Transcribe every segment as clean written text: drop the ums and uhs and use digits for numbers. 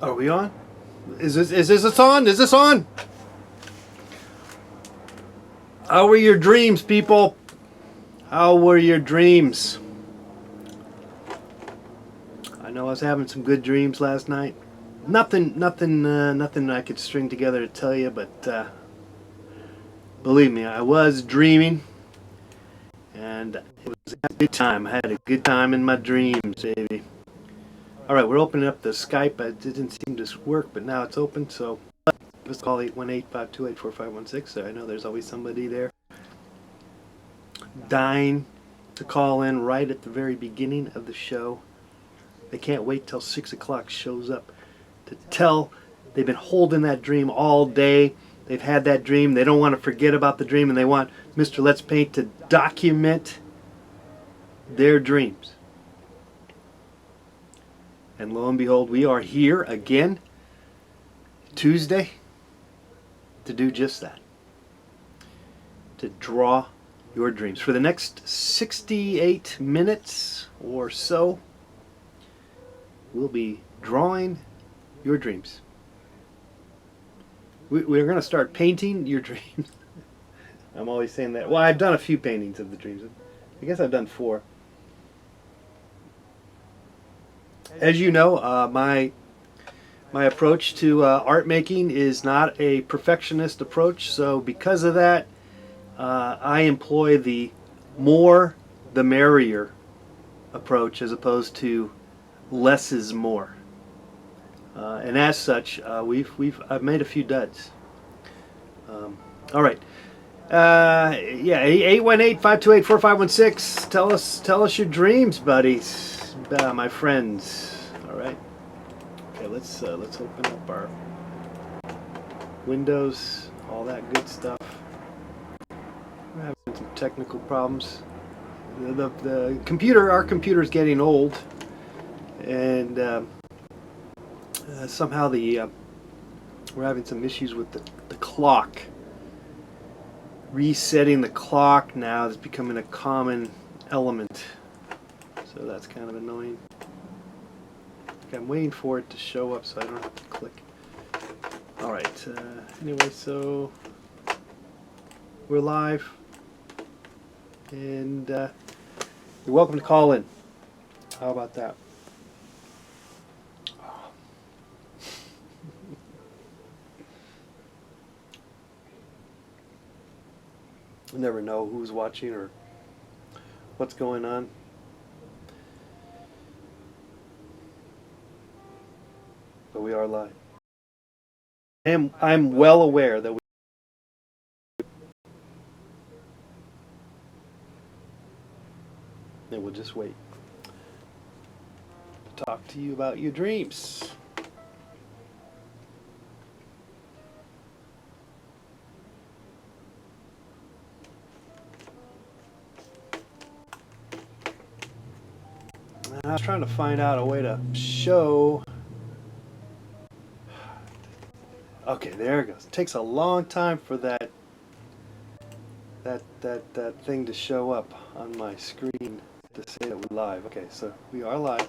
Are we on? Is this on? Is this on? How were your dreams, people? How were your dreams? I know I was having some good dreams last night. Nothing I could string together to tell you, but believe me, I was dreaming, and it was a good time. I had a good time in my dreams, baby. All right, we're opening up the Skype. It didn't seem to work, but now it's open, so let's call 818-528-4516. I know there's always somebody there dying to call in right at the very beginning of the show. They can't wait till 6 o'clock shows up to tell they've been holding that dream all day. They've had that dream. They don't want to forget about the dream, and they want Mr. Let's Paint to document their dreams. And lo and behold, we are here again Tuesday to do just that. To draw your dreams. For the next 68 minutes or so, we'll be drawing your dreams. We're going to start painting your dreams. I'm always saying that. Well, I've done a few paintings of the dreams. I guess I've done 4. As you know, my approach to art making is not a perfectionist approach. So because of that, I employ the more the merrier approach as opposed to less is more. And as such, I've made a few duds. All right. Yeah, 818-528-4516. Tell us your dreams, buddies, my friends. All right. Okay, let's open up our windows, all that good stuff. We're having some technical problems. The computer, our computer's getting old, and somehow we're having some issues with the clock. Resetting the clock now is becoming a common element, so that's kind of annoying. Okay, I'm waiting for it to show up so I don't have to click. All right. Anyway, so we're live, and you're welcome to call in. How about that? You never know who's watching or what's going on. But we are live. I'm well aware that we'll just wait to talk to you about your dreams. I was trying to find out a way to show. Okay, there it goes. It takes a long time for that thing to show up on my screen to say that we're live. Okay, so we are live.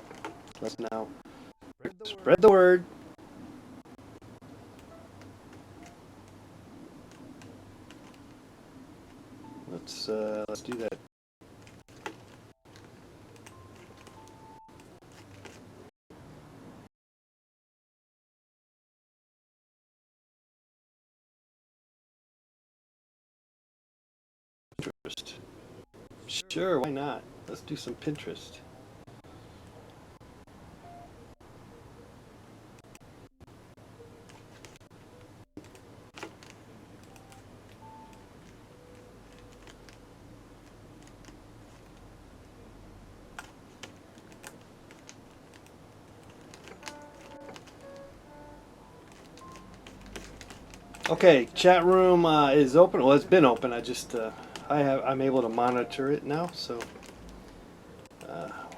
Let's now spread the word. Let's do that. Pinterest. Sure, why not? Let's do some Pinterest. Okay, chat room is open. Well, it's been open. I'm able to monitor it now. So,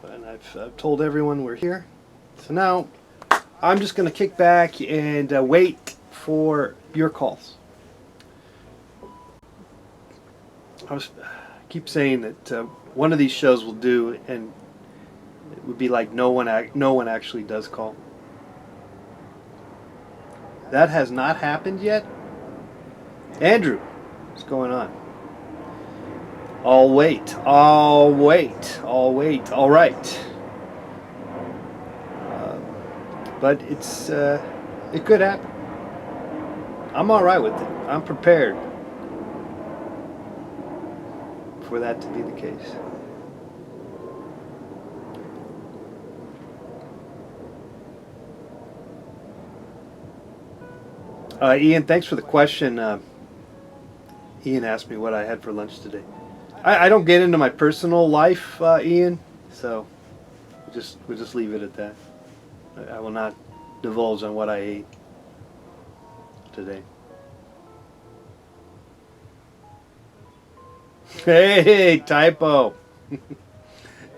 and I've told everyone we're here. So now, I'm just going to kick back and wait for your calls. I keep saying that one of these shows will do, and it would be like no one actually does call. That has not happened yet. Andrew, what's going on? I'll wait. I'll wait. I'll wait. All right. But it could happen. I'm all right with it. I'm prepared for that to be the case. Ian, thanks for the question. Ian asked me what I had for lunch today. I don't get into my personal life, Ian, so we'll just leave it at that. I will not divulge on what I ate today. Hey, typo.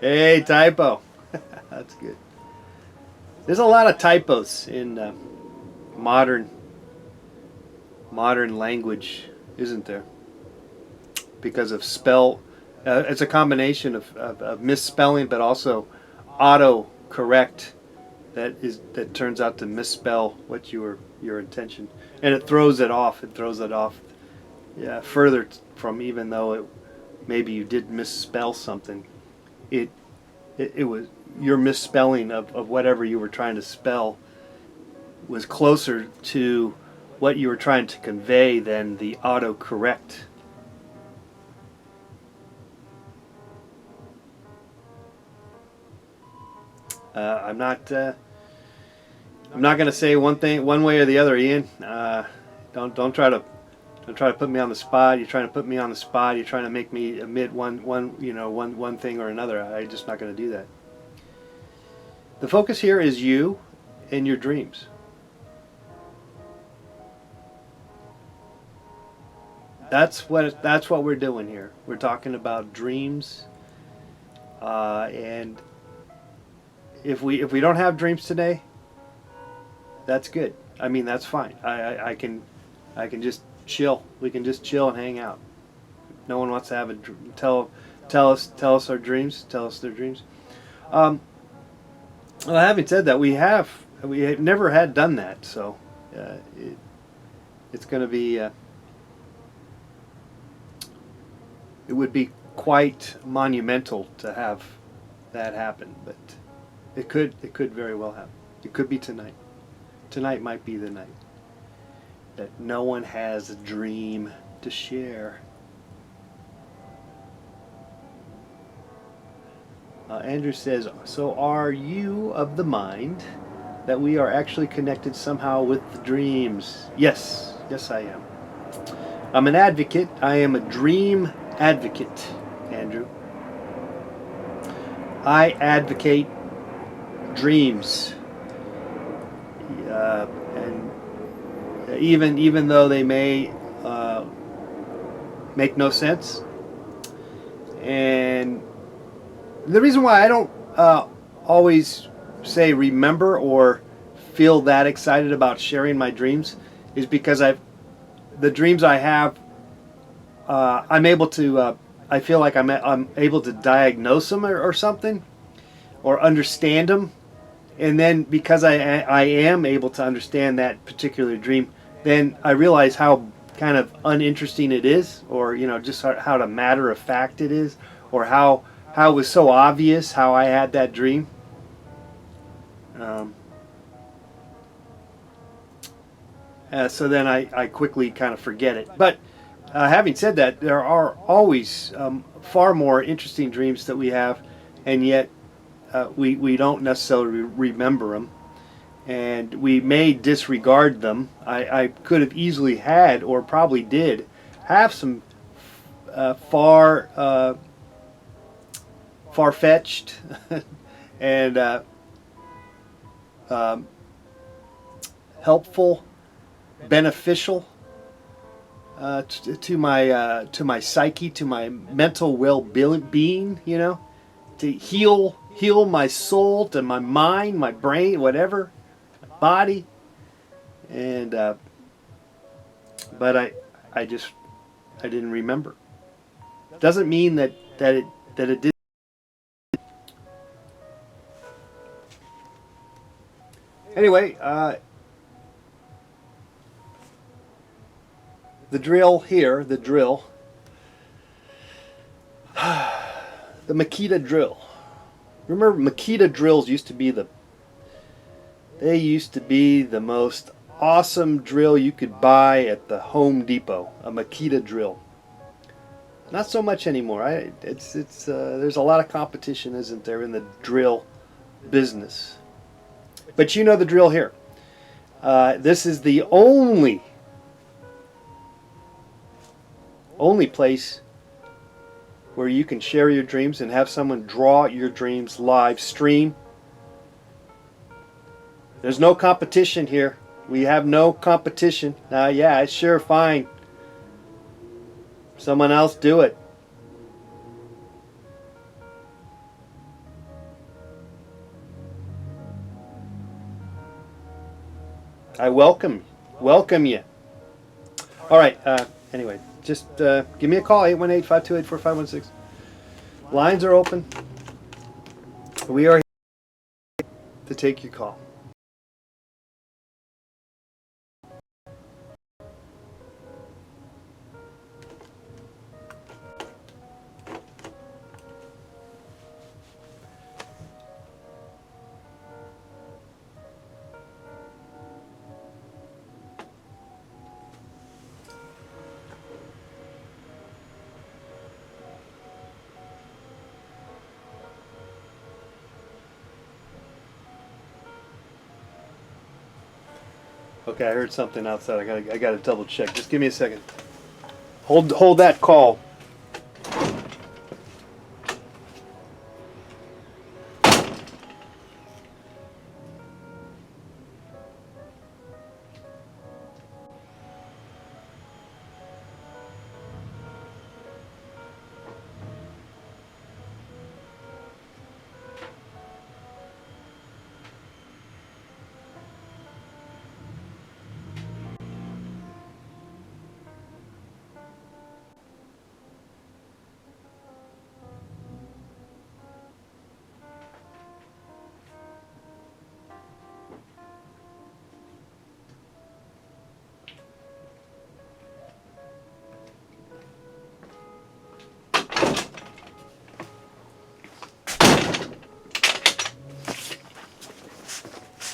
Hey, typo. That's good. There's a lot of typos in modern language, isn't there? Because of it's a combination of misspelling, but also auto-correct that turns out to misspell what your intention, and it throws it off. Yeah, further from, even though maybe you did misspell something, it was your misspelling of whatever you were trying to spell was closer to what you were trying to convey than the autocorrect. I'm not going to say one way or the other, Ian. Don't try to put me on the spot. You're trying to put me on the spot. You're trying to make me admit one thing or another. I'm just not going to do that. The focus here is you and your dreams. That's what we're doing here. We're talking about dreams, and if we don't have dreams today, that's good. I mean, that's fine. I can just chill. We can just chill and hang out. No one wants to have tell us our dreams. Tell us their dreams. Well, having said that, we have never had done that, so it's going to be. It would be quite monumental to have that happen, but it could very well happen. It could be tonight. Tonight might be the night that no one has a dream to share. Andrew says, so are you of the mind that we are actually connected somehow with the dreams? Yes, I am. I'm an advocate. I am a dream advocate, Andrew. I advocate dreams, and even though they may make no sense. And the reason why I don't always say remember or feel that excited about sharing my dreams is because the dreams I have, I'm able to. I feel like I'm able to diagnose them or something, or understand them, and then because I am able to understand that particular dream, then I realize how kind of uninteresting it is, or just how to matter of fact it is, or how it was so obvious how I had that dream. So then I quickly kind of forget it. But having said that, there are always far more interesting dreams that we have, and yet we don't necessarily remember them, and we may disregard them. I could have easily had, or probably did, have some far-fetched and helpful, beneficial to my psyche, to my mental well-being, to heal my soul, to my mind, my brain, whatever, body, and but I didn't remember. Doesn't mean that it did. Anyway, The drill here, the Makita drill. Remember, Makita drills used to be the most awesome drill you could buy at the Home Depot. A Makita drill. Not so much anymore. There's a lot of competition, isn't there, in the drill business? But you know the drill here. This is the only place where you can share your dreams and have someone draw your dreams live stream. There's no competition here. We have no competition. Yeah, it's sure fine. Someone else do it. I welcome you. All right. Anyway, just give me a call, 818-528-4516. Lines are open. We are here to take your call. Okay, I heard something outside. I gotta double check. Just give me a second. Hold that call.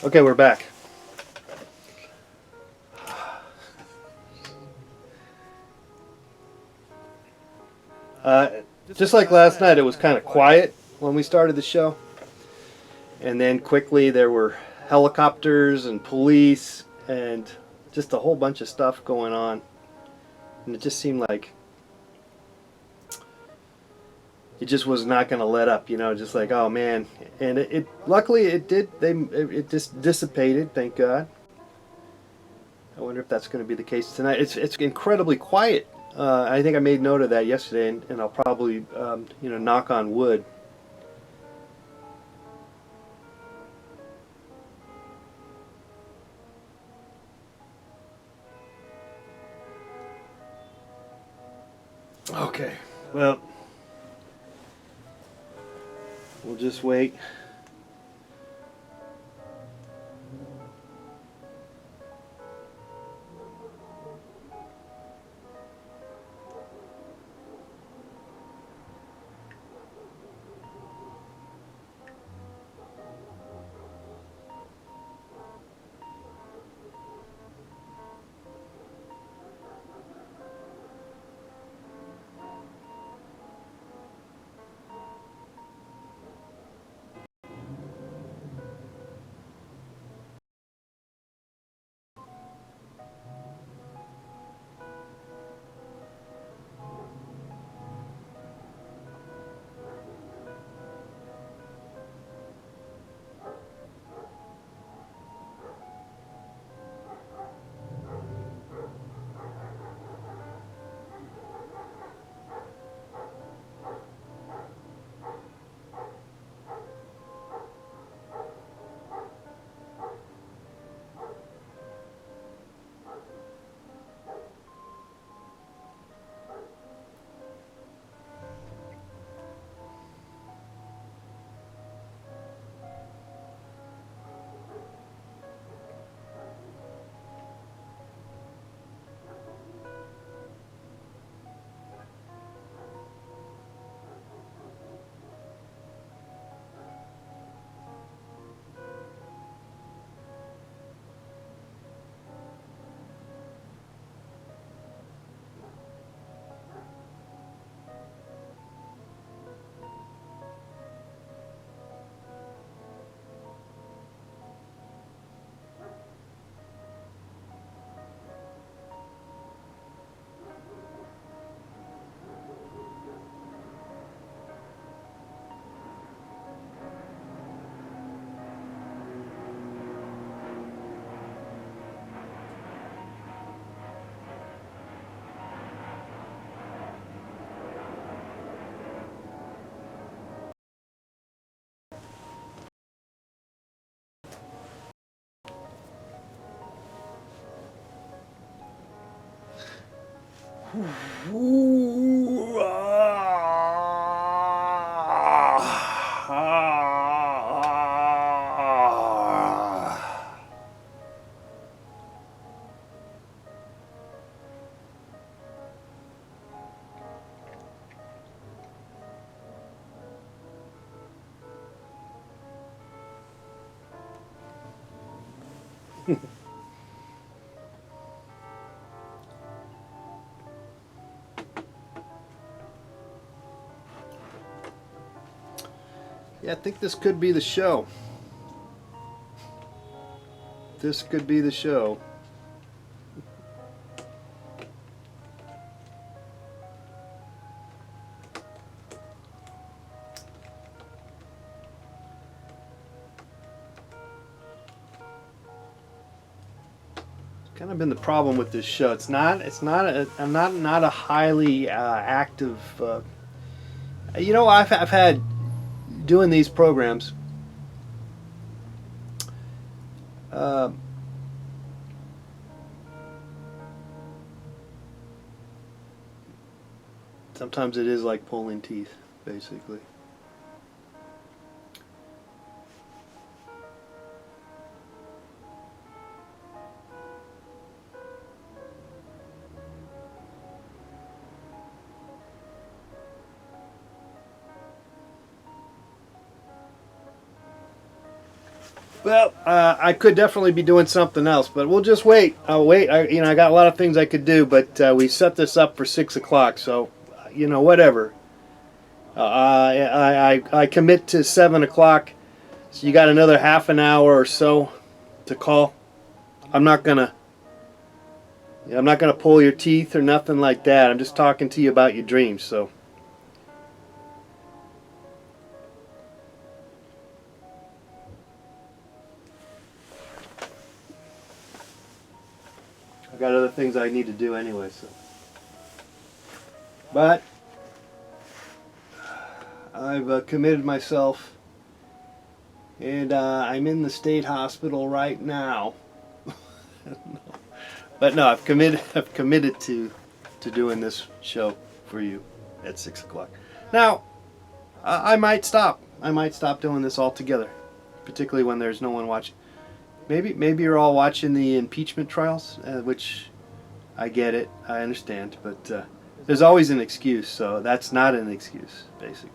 Okay, we're back. Just like last night, it was kind of quiet when we started the show. And then quickly there were helicopters and police and just a whole bunch of stuff going on. And it just seemed like it just was not going to let up, just like, oh man. And it luckily it did. It just dissipated, thank God. I wonder if that's going to be the case tonight. It's incredibly quiet. I think I made note of that yesterday, and I'll probably knock on wood. Okay, well, we'll just wait. Ooh, Yeah, I think this could be the show. This could be the show. Kind of been the problem with this show. I'm not a highly active. You know, I've had doing these programs. Sometimes it is like pulling teeth, basically. Well, I could definitely be doing something else, but we'll just wait. I'll wait. I got a lot of things I could do, but we set this up for 6 o'clock, so whatever. I commit to 7 o'clock, so you got another half an hour or so to call. I'm not gonna pull your teeth or nothing like that. I'm just talking to you about your dreams. So. I've got other things I need to do anyway, so. But I've committed myself, and I'm in the state hospital right now. But no, I've committed to doing this show for you at 6 o'clock. Now, I might stop. I might stop doing this altogether, particularly when there's no one watching. Maybe you're all watching the impeachment trials, which I get it, I understand, but there's always an excuse, so that's not an excuse, basically.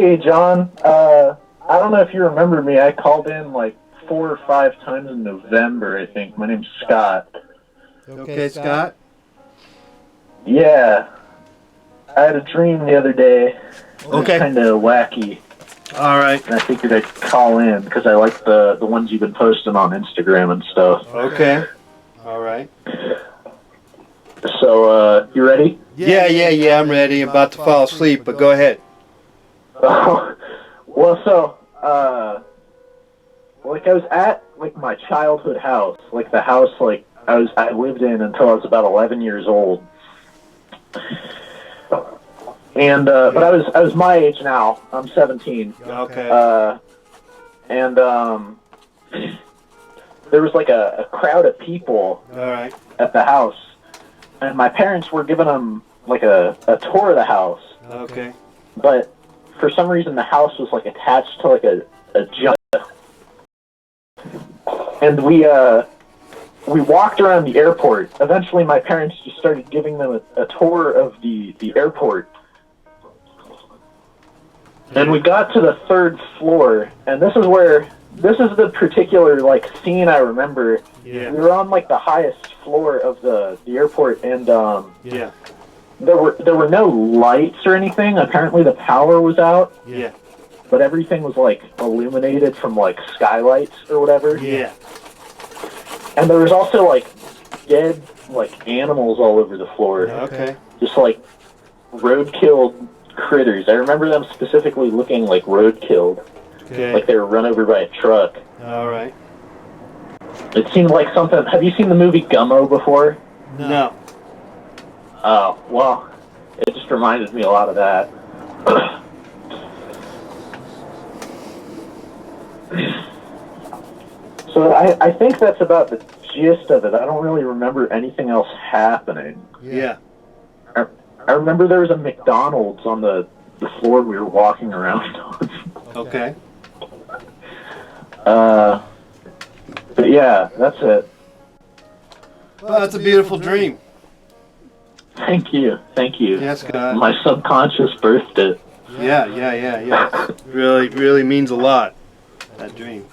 Hey, John. I don't know if you remember me. I called in like 4 or 5 times in November, I think. My name's Scott. Okay, Scott. Yeah. I had a dream the other day. It was Okay. kind of wacky. All right. And I figured I'd call in because I like the ones you've been posting on Instagram and stuff. Okay. All right. So, you ready? Yeah. I'm ready. I'm about to fall asleep, but go ahead. Well, so, like I was at like my childhood house, like the house like I lived in until I was about 11 years old. And but I was my age now. I'm 17. Okay. And there was like a crowd of people All right. at the house, and my parents were giving them like a tour of the house. Okay. But for some reason, the house was like attached to like a jump. And we walked around the airport. Eventually, my parents just started giving them a tour of the airport. And we got to the 3rd floor, and this is the particular like scene I remember. Yeah. We were on like the highest floor of the airport, and Yeah. there were no lights or anything. Apparently, the power was out. Yeah. But everything was like illuminated from like skylights or whatever. Yeah. And there was also like dead like animals all over the floor. Okay. Just like road-killed critters. I remember them specifically looking like road-killed. Okay. Like they were run over by a truck. All right. It seemed like something... Have you seen the movie Gummo before? No. Oh, well, it just reminded me a lot of that. So I think that's about the gist of it. I don't really remember anything else happening. Yeah. I remember there was a McDonald's on the floor we were walking around on. Okay. But yeah, that's it. Well, that's a beautiful dream. Thank you. Yes, Scott. My subconscious birthed it. Yeah. Really means a lot. That dream.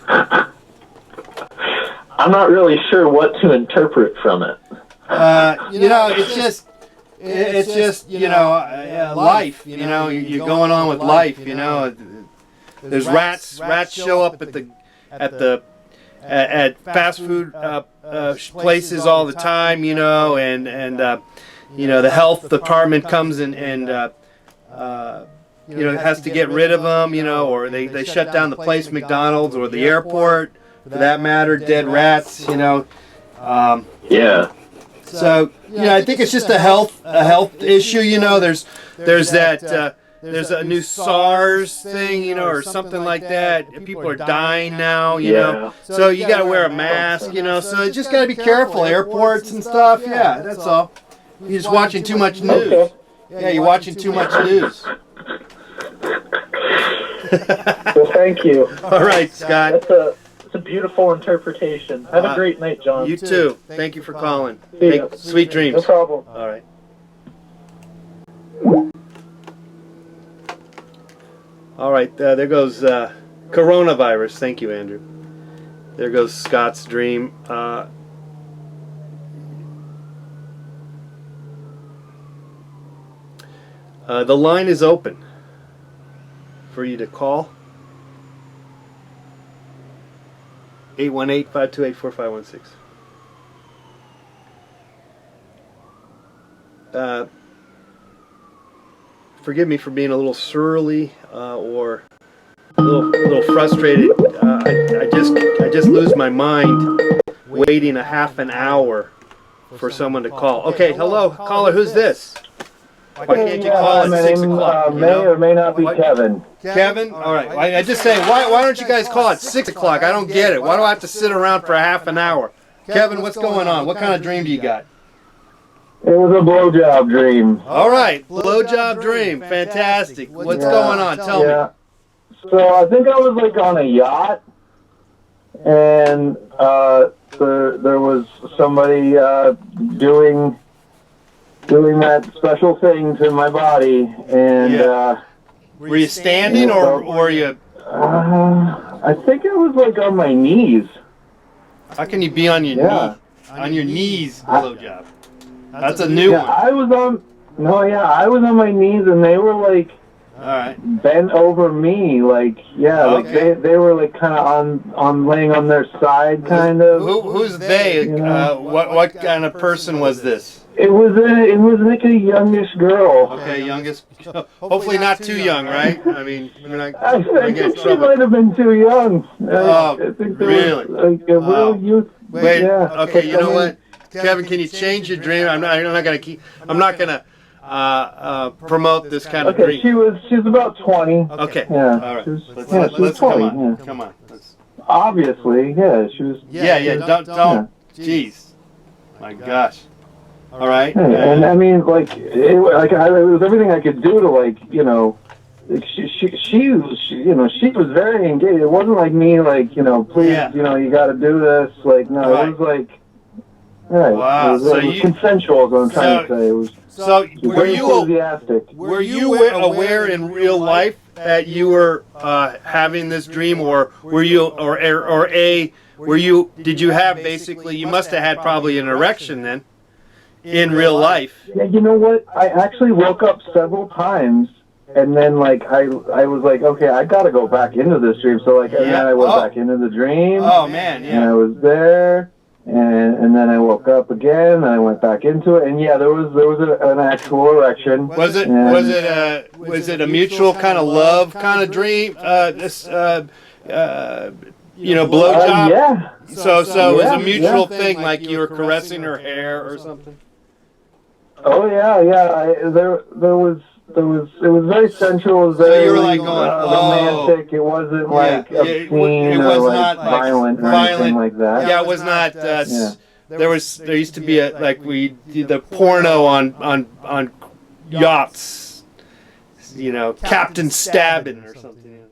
I'm not really sure what to interpret from it. It's just life. You're going on with life. There's rats. Rats show up at fast food places all the time. And the health department comes and has to get rid of them. Or they shut down the place, McDonald's or the airport. For that matter, dead rats, Yeah. So, I think it's just a health issue, there's a new SARS thing, or something like that. People are dying now, Yeah. So you got to wear a mask, so you just got to be careful, airports and stuff. Yeah, that's all. You're just watching too much news. Okay. Yeah, you're watching too much news. Well, thank you. All right, Scott. It's a beautiful interpretation. Have a great night, John. You too. Thank you for calling. See ya. Sweet dreams. No problem. All right. All right. There goes coronavirus. Thank you, Andrew. There goes Scott's dream. The line is open for you to call. 818-528-4516. Forgive me for being a little surly or a little frustrated. I just lose my mind waiting a half an hour for someone to call. Okay, hello, caller. Who's this? Why can't you call at 6 o'clock? May or may not be Kevin. Kevin? All right. I just say, why don't you guys call at 6 o'clock? I don't get it. Why do I have to sit around for a half an hour? Kevin, what's going on? What kind of dream do you got? It was a blowjob dream. All right. Blowjob dream. Fantastic. What's going on? Tell me. So I think I was like on a yacht, and there was somebody doing that special thing to my body, and Were you standing or were you? I think I was like on my knees. How can you be on your Yeah. on your knees blowjob? That's a new one. I was on. No, yeah, I was on my knees, and they were like All right. bent over me, like like Okay. they were like kind of on laying on their side, kind of. Who's they? You know? What kind of person was this? It was like a youngish girl. Okay, youngest. Hopefully not too young, right? I mean, you're not I gonna get in think she trouble. might have been too young. Oh, I think there really? was like a real youth. Wait. Yeah. Okay. You know what, Kevin? Can you change your dream? I'm not gonna keep. I'm not gonna promote this kind of Okay, dream. she's about 20. Okay. Yeah. All right. She was, Let's come 20. on. Yeah. Come on. Let's, Obviously, yeah, she was. yeah. Don't. Jeez. My gosh. All right. Yeah, and I mean, like, it was everything I could do to, like, you know, like she was very engaged. It wasn't like me, like, you know, please, you know, you got to do this. Like, no, Right. it was like, right. Wow. It was consensual, is what I'm trying to say. It was. So Were you aware in real life that you were having this dream, or were you, did you have basically? You must have had probably an erection then, in real life. Yeah, you know what? I actually woke up several times, and then like I was like, okay, I got to go back into this dream. So like, and then I went back into the dream. Oh man, yeah. And I was there. And then I woke up again, and I went back into it, and yeah, there was an actual erection. Was it a mutual kind of love kind of dream? Blowjob. Yeah. So it was a mutual thing, like you were caressing her hair or something. Oh yeah. It was very sensual. It was very you were like going, romantic. It wasn't like obscene or like violent or anything like that. Yeah, it was not. There used to be the porno on yachts. You know, Captain Stabbing or something.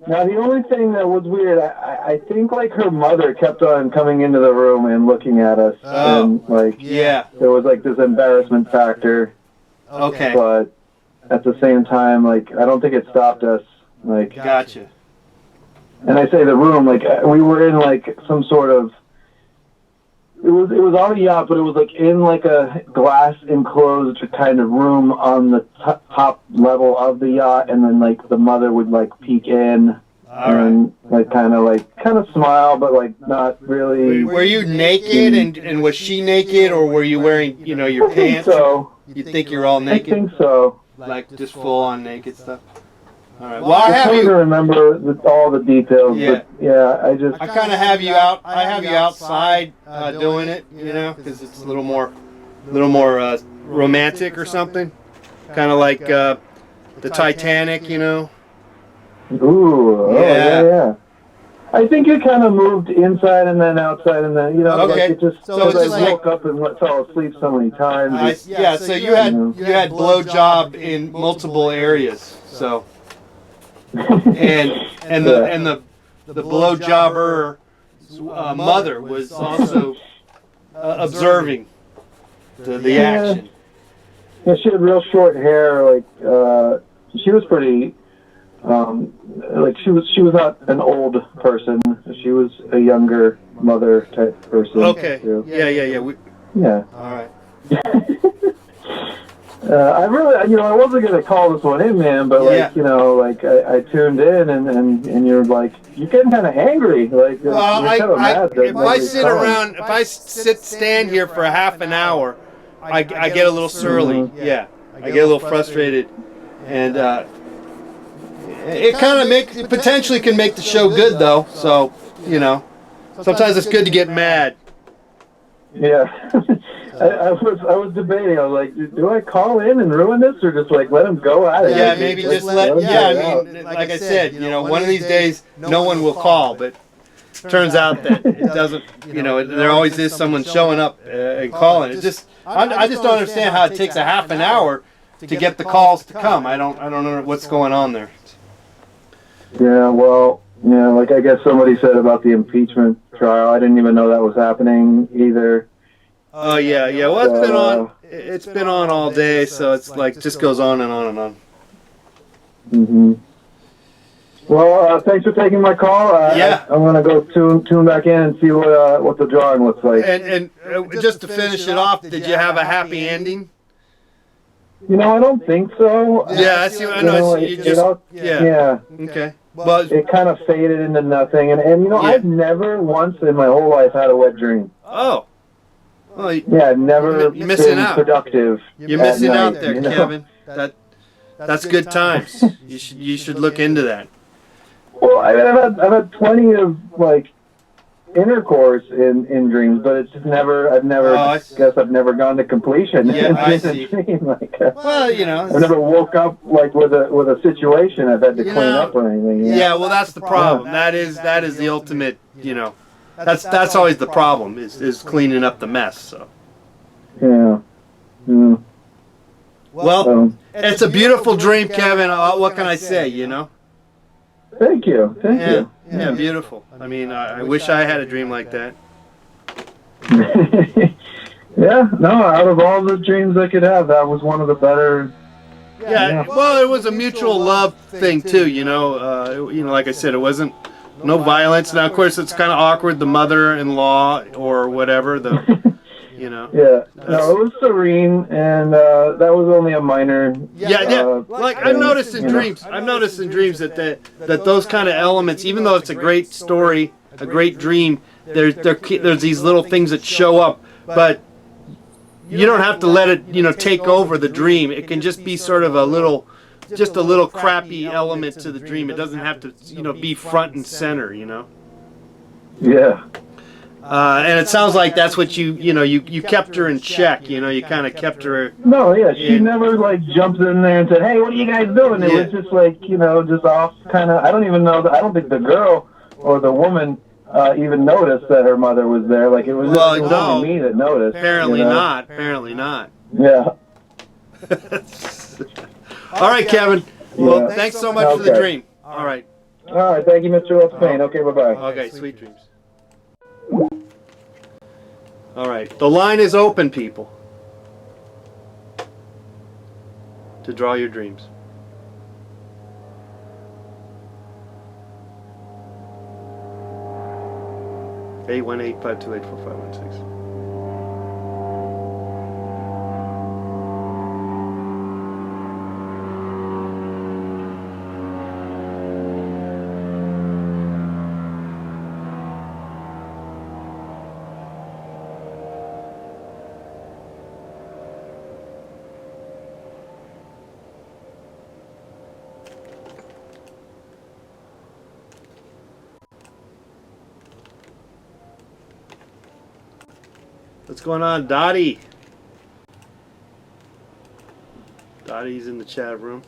Now the only thing that was weird, I think like her mother kept on coming into the room and looking at us, and like there was like this embarrassment factor. Okay. But at the same time, like, I don't think it stopped us. Like, gotcha. And I say the room, like, we were in like some sort of. It was on a yacht, but it was like in like a glass enclosed kind of room on the top level of the yacht, and then like the mother would like peek in. And like kind of smile, but like not really. Were you naked, and was she naked, or were you wearing your pants? So. You think you're all naked? I think so. Like just full on naked stuff. All right. Well, I have you remember all the details. Yeah. But I kind of have you out. I have you outside doing it, because it's a little more romantic or something. Kind of like the Titanic, Ooh. Yeah. I think it kind of moved inside and then outside and then, okay. Like it just, so it's just I woke up and fell asleep so many times. So you had blowjob in multiple areas. So and the blowjobber mother was also observing the action. Yeah, she had real short hair. Like she was pretty. Like she was not an old person. She was a younger mother type person. Okay. Too. Yeah. All right. I really, I wasn't gonna call this one in, man, but like, I tuned in and you're like, you're getting kind of angry. Like, well, if I stand here for half an hour, I get a little surly. Mm-hmm. Yeah. I get a little frustrated, and it kind of potentially can make the show good though. So sometimes it's good to get mad. Yeah. I was debating. I was like, do I call in and ruin this, or just like let him go at it? Yeah, maybe just let. Yeah, I mean, like I said, one of these days, no one will call, but turns out that it doesn't. There always is someone showing up and calling. I just don't understand how it takes a half an hour to get the calls to come. I don't know what's going on there. Yeah, well, like I guess somebody said about the impeachment trial. I didn't even know that was happening either. Oh yeah. Well, it's been on all day, so it's like just goes on and on and on. Mm-hmm. Well, thanks for taking my call. Yeah. I'm gonna go tune back in and see what the drawing looks like. And just to finish it off, did you have a happy ending? You know, I don't think so. Yeah, I see. I You know. know, You just yeah. Okay. But It kind of faded into nothing, and you know, Yeah. I've never once in my whole life had a wet dream. oh, well, Yeah, I've never You're missing been out. productive. you're at missing out night, there, you know? Kevin. That's good times. You should look into that. Well, I mean, I've had plenty of like intercourse in dreams, but it's just never. I've never. Oh, I guess I've never gone to completion. Yeah, I in see. a dream. Like, Well, you know. I've never woke up like with a situation I've had to You clean know, up or anything. You know? Yeah, well, that's the problem. That is the ultimate. You know, that's always the problem is cleaning up the mess. So. Yeah. Mm. Well, So, it's a beautiful dream, Kevin. What can I say? You know. thank you. Thank Yeah, you. yeah, beautiful. I mean, I wish I had a dream like that. Yeah. No, out of all the dreams I could have, that was one of the better. Yeah, well, it was a mutual love thing too. You know, like I said, it wasn't no violence. Now, of course, it's kind of awkward. The mother-in-law or whatever. You know. Yeah. No, it was serene, and that was only a minor. Yeah. Like I've noticed in you know. dreams. I've noticed in dreams that those kind of elements, even though it's a great story, a great dream, there's these little things that show up, but you don't have to let it, take over the dream. It can just be sort of a little crappy element to the dream. It doesn't have to, be front and center, Yeah. And it sounds like that's what you kept her in check, you kind of kept her. No, yeah, she never like jumped in there and said, "Hey, what are you guys doing?" It was just like, just off kind of. I don't even know. I don't think the girl or the woman even noticed that her mother was there. Like it was, it was only me that noticed. Apparently not. Apparently not. Yeah. All right, Kevin. Well, thanks so much for the dream. All right. All right. Thank you, Mr. Payne. Okay. Bye bye. Okay. Sweet dreams. All right. The line is open, people, to draw your dreams. Eight 5284516. What's going on, Dottie? Dottie's in the chat room.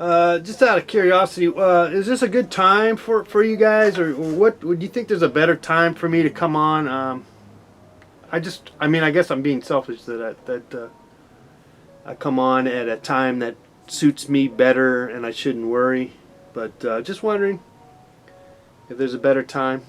Just out of curiosity, is this a good time for you guys, or what? Would you think there's a better time for me to come on? I mean, I guess I'm being selfish that I come on at a time that suits me better, and I shouldn't worry. But just wondering if there's a better time.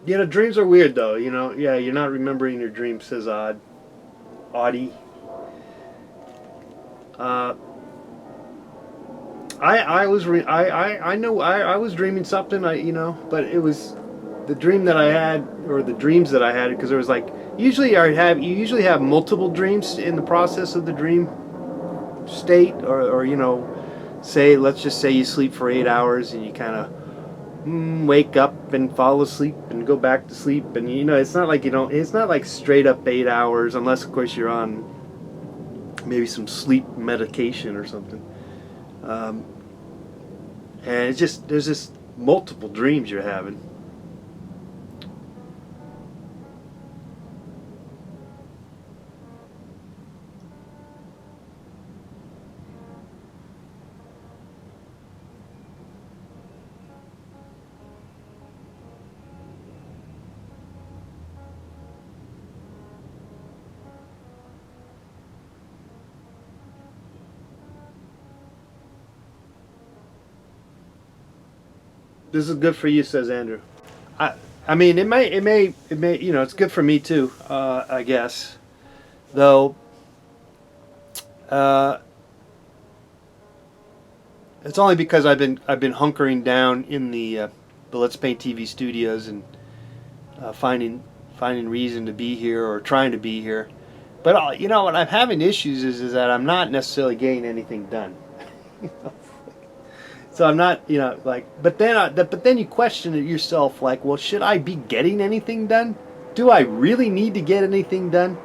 You know, dreams are weird though. You know, yeah, you're not remembering your dreams, says Audie. I know I was dreaming something, but it was the dream that I had, or the dreams that I had, because there was like you usually have multiple dreams in the process of the dream state, or let's just say you sleep for 8 hours and you kind of wake up and fall asleep and go back to sleep, and it's not like straight up 8 hours, unless of course you're on maybe some sleep medication or something. And there's just multiple dreams you're having. This is good for you, says Andrew. I mean, it may, it's good for me too. I guess, though. It's only because I've been hunkering down in the Let's Paint TV studios and finding reason to be here, or trying to be here. But what I'm having issues is that I'm not necessarily getting anything done. So I'm not, but then you question it yourself, like, well, should I be getting anything done? Do I really need to get anything done?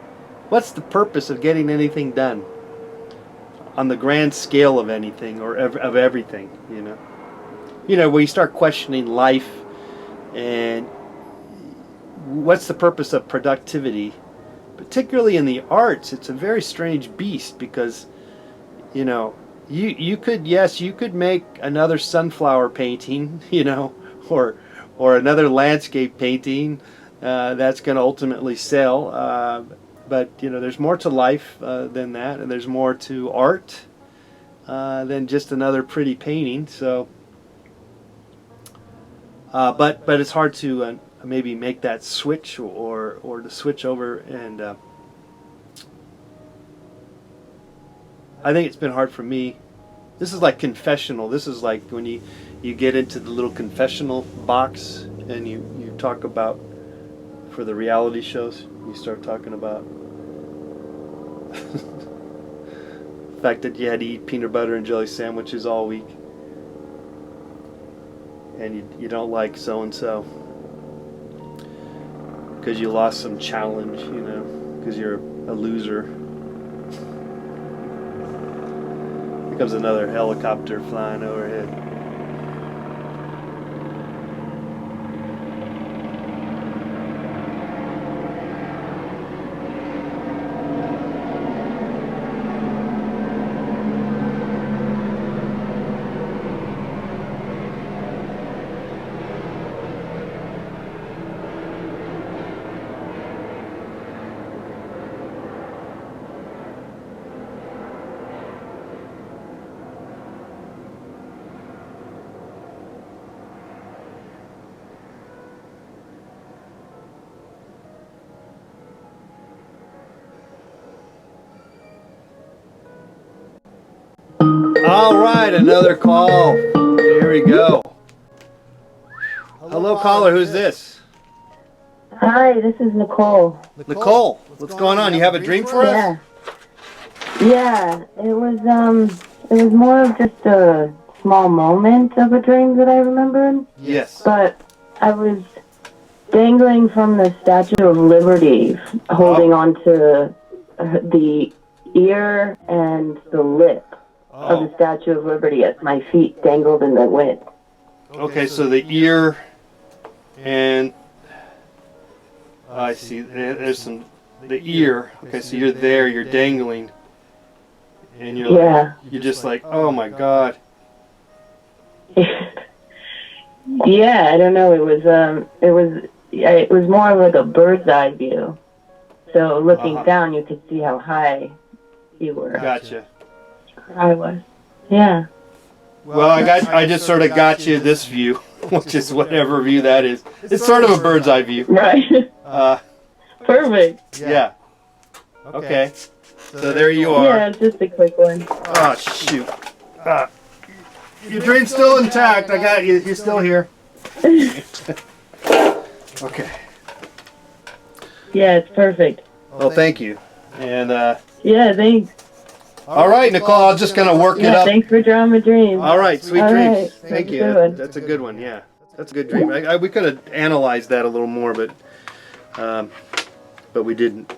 What's the purpose of getting anything done on the grand scale of anything, or of everything, where you start questioning life, and what's the purpose of productivity? Particularly in the arts, it's a very strange beast, because, You could make another sunflower painting, or another landscape painting that's going to ultimately sell. But there's more to life than that, and there's more to art than just another pretty painting. So, but it's hard to maybe make that switch, or to switch over, and I think it's been hard for me. This is like confessional. This is like when you get into the little confessional box, and you talk about, for the reality shows, you start talking about the fact that you had to eat peanut butter and jelly sandwiches all week, and you don't like so-and-so because you lost some challenge, because you're a loser. Here comes another helicopter flying overhead. All right, another call. Here we go. Hello, caller. Who's this? Hi, this is Nicole. Nicole, what's going on? You have a dream for us? Yeah. It was more of just a small moment of a dream that I remembered. Yes. But I was dangling from the Statue of Liberty, holding onto the ear and the lip of the Statue of Liberty as my feet dangled in the wind. Okay, so the ear And I see there's the ear. Okay, so you're there, you're dangling, and you're just like, oh my God. Yeah, I don't know. It was more of like a bird's eye view. So looking down, you could see how high you were. Gotcha. I was. Yeah. Well, I just sort of got you this view, which is whatever view that is. It's sort of a bird's eye view. Right. Perfect. Yeah. Okay. So there you are. Yeah, just a quick one. Oh shoot. Your dream's still intact. I got you. You're still here. Okay. Yeah, it's perfect. Well, thank you. And yeah, thanks. All right, Nicole. I'm just gonna work it up. Thanks for drawing my dreams. All right, sweet All dreams. right, Thank you. good. That's a good one. Yeah, that's a good dream. We could have analyzed that a little more, but we didn't.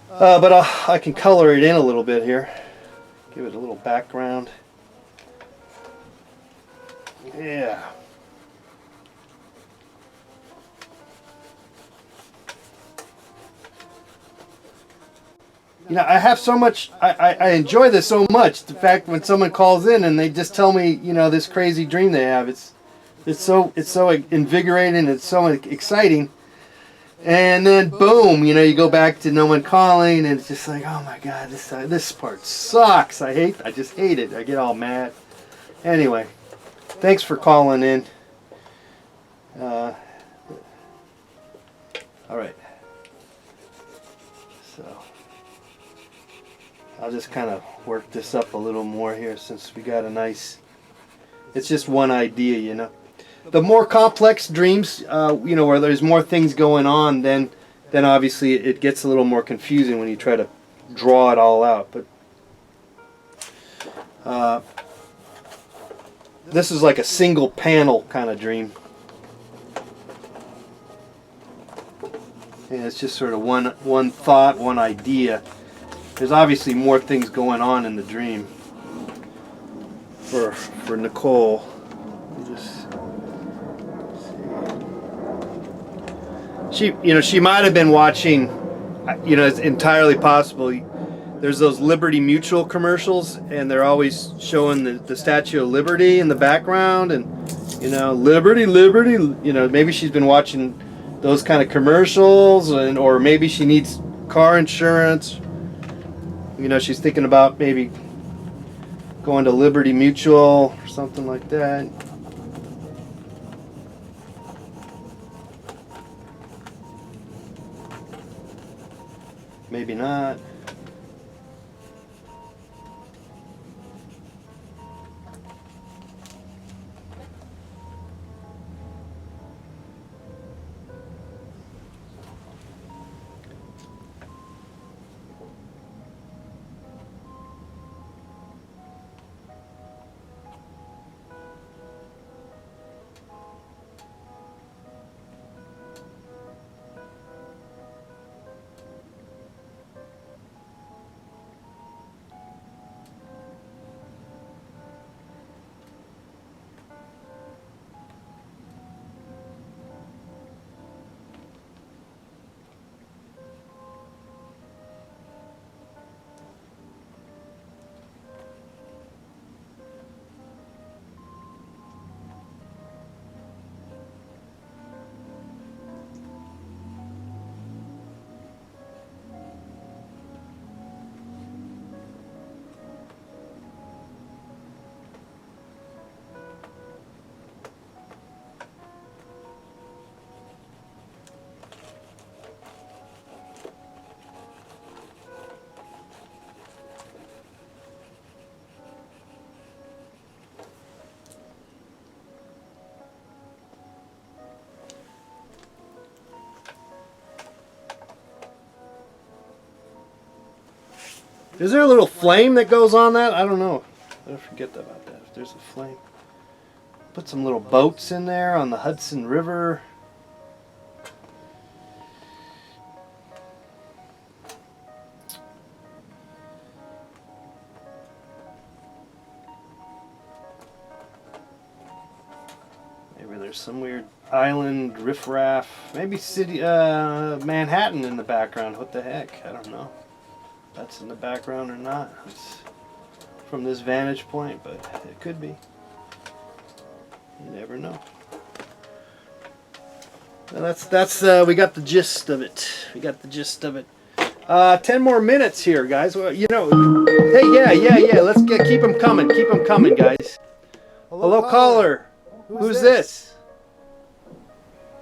But I can color it in a little bit here. Give it a little background. Yeah. You know, I have so much, I enjoy this so much. The fact when someone calls in and they just tell me, you know, this crazy dream they have, it's so invigorating, it's so exciting. And then boom, you know, you go back to no one calling and it's just like, oh my God, this part sucks. I just hate it. I get all mad. Anyway, thanks for calling in. All right. So I'll just kind of work this up a little more here since we got a nice, it's just one idea, you know. The more complex dreams, you know, where there's more things going on, then obviously it gets a little more confusing when you try to draw it all out. But this is like a single panel kind of dream. And it's just sort of one thought, one idea. There's obviously more things going on in the dream for Nicole. She might have been watching, you know, it's entirely possible. There's those Liberty Mutual commercials, and they're always showing the Statue of Liberty in the background, and, you know, Liberty, Liberty, you know, maybe she's been watching those kind of commercials, or maybe she needs car insurance. You know, she's thinking about maybe going to Liberty Mutual or something like that. Maybe not. Is there a little flame that goes on that? I don't know. I forget about that. If there's a flame. Put some little boats in there on the Hudson River. Maybe there's some weird Island riffraff, maybe city, Manhattan in the background. What the heck? I don't know if that's in the background or not. It's from this vantage point, but it could be. You never know. Well, that's we got the gist of it. We got the gist of it. 10 more minutes here, guys. Well, you know, hey, yeah. Let's keep them coming. Keep them coming, guys. Hello, caller. Who's this?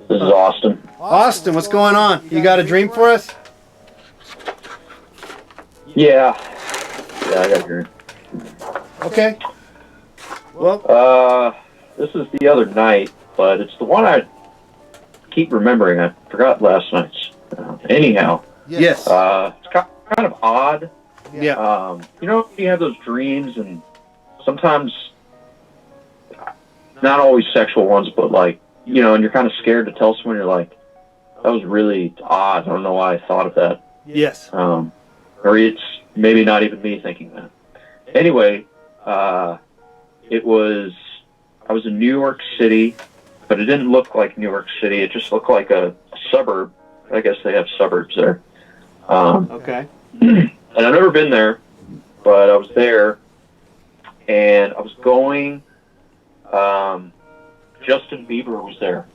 This is Austin. Austin, what's going on? You got a dream for us? Yeah, I got your. Okay. Well, this is the other night, but it's the one I keep remembering. I forgot last night's. Anyhow. yes. It's kind of odd. Yeah. You know, you have those dreams, and sometimes not always sexual ones, but like, you know, and you're kind of scared to tell someone. You're like, that was really odd. I don't know why I thought of that. Yes. Or it's maybe not even me thinking that. Anyway, I was in New York City, but it didn't look like New York City. It just looked like a suburb. I guess they have suburbs there. Okay. And I've never been there, but I was there, and I was going. Justin Bieber was there.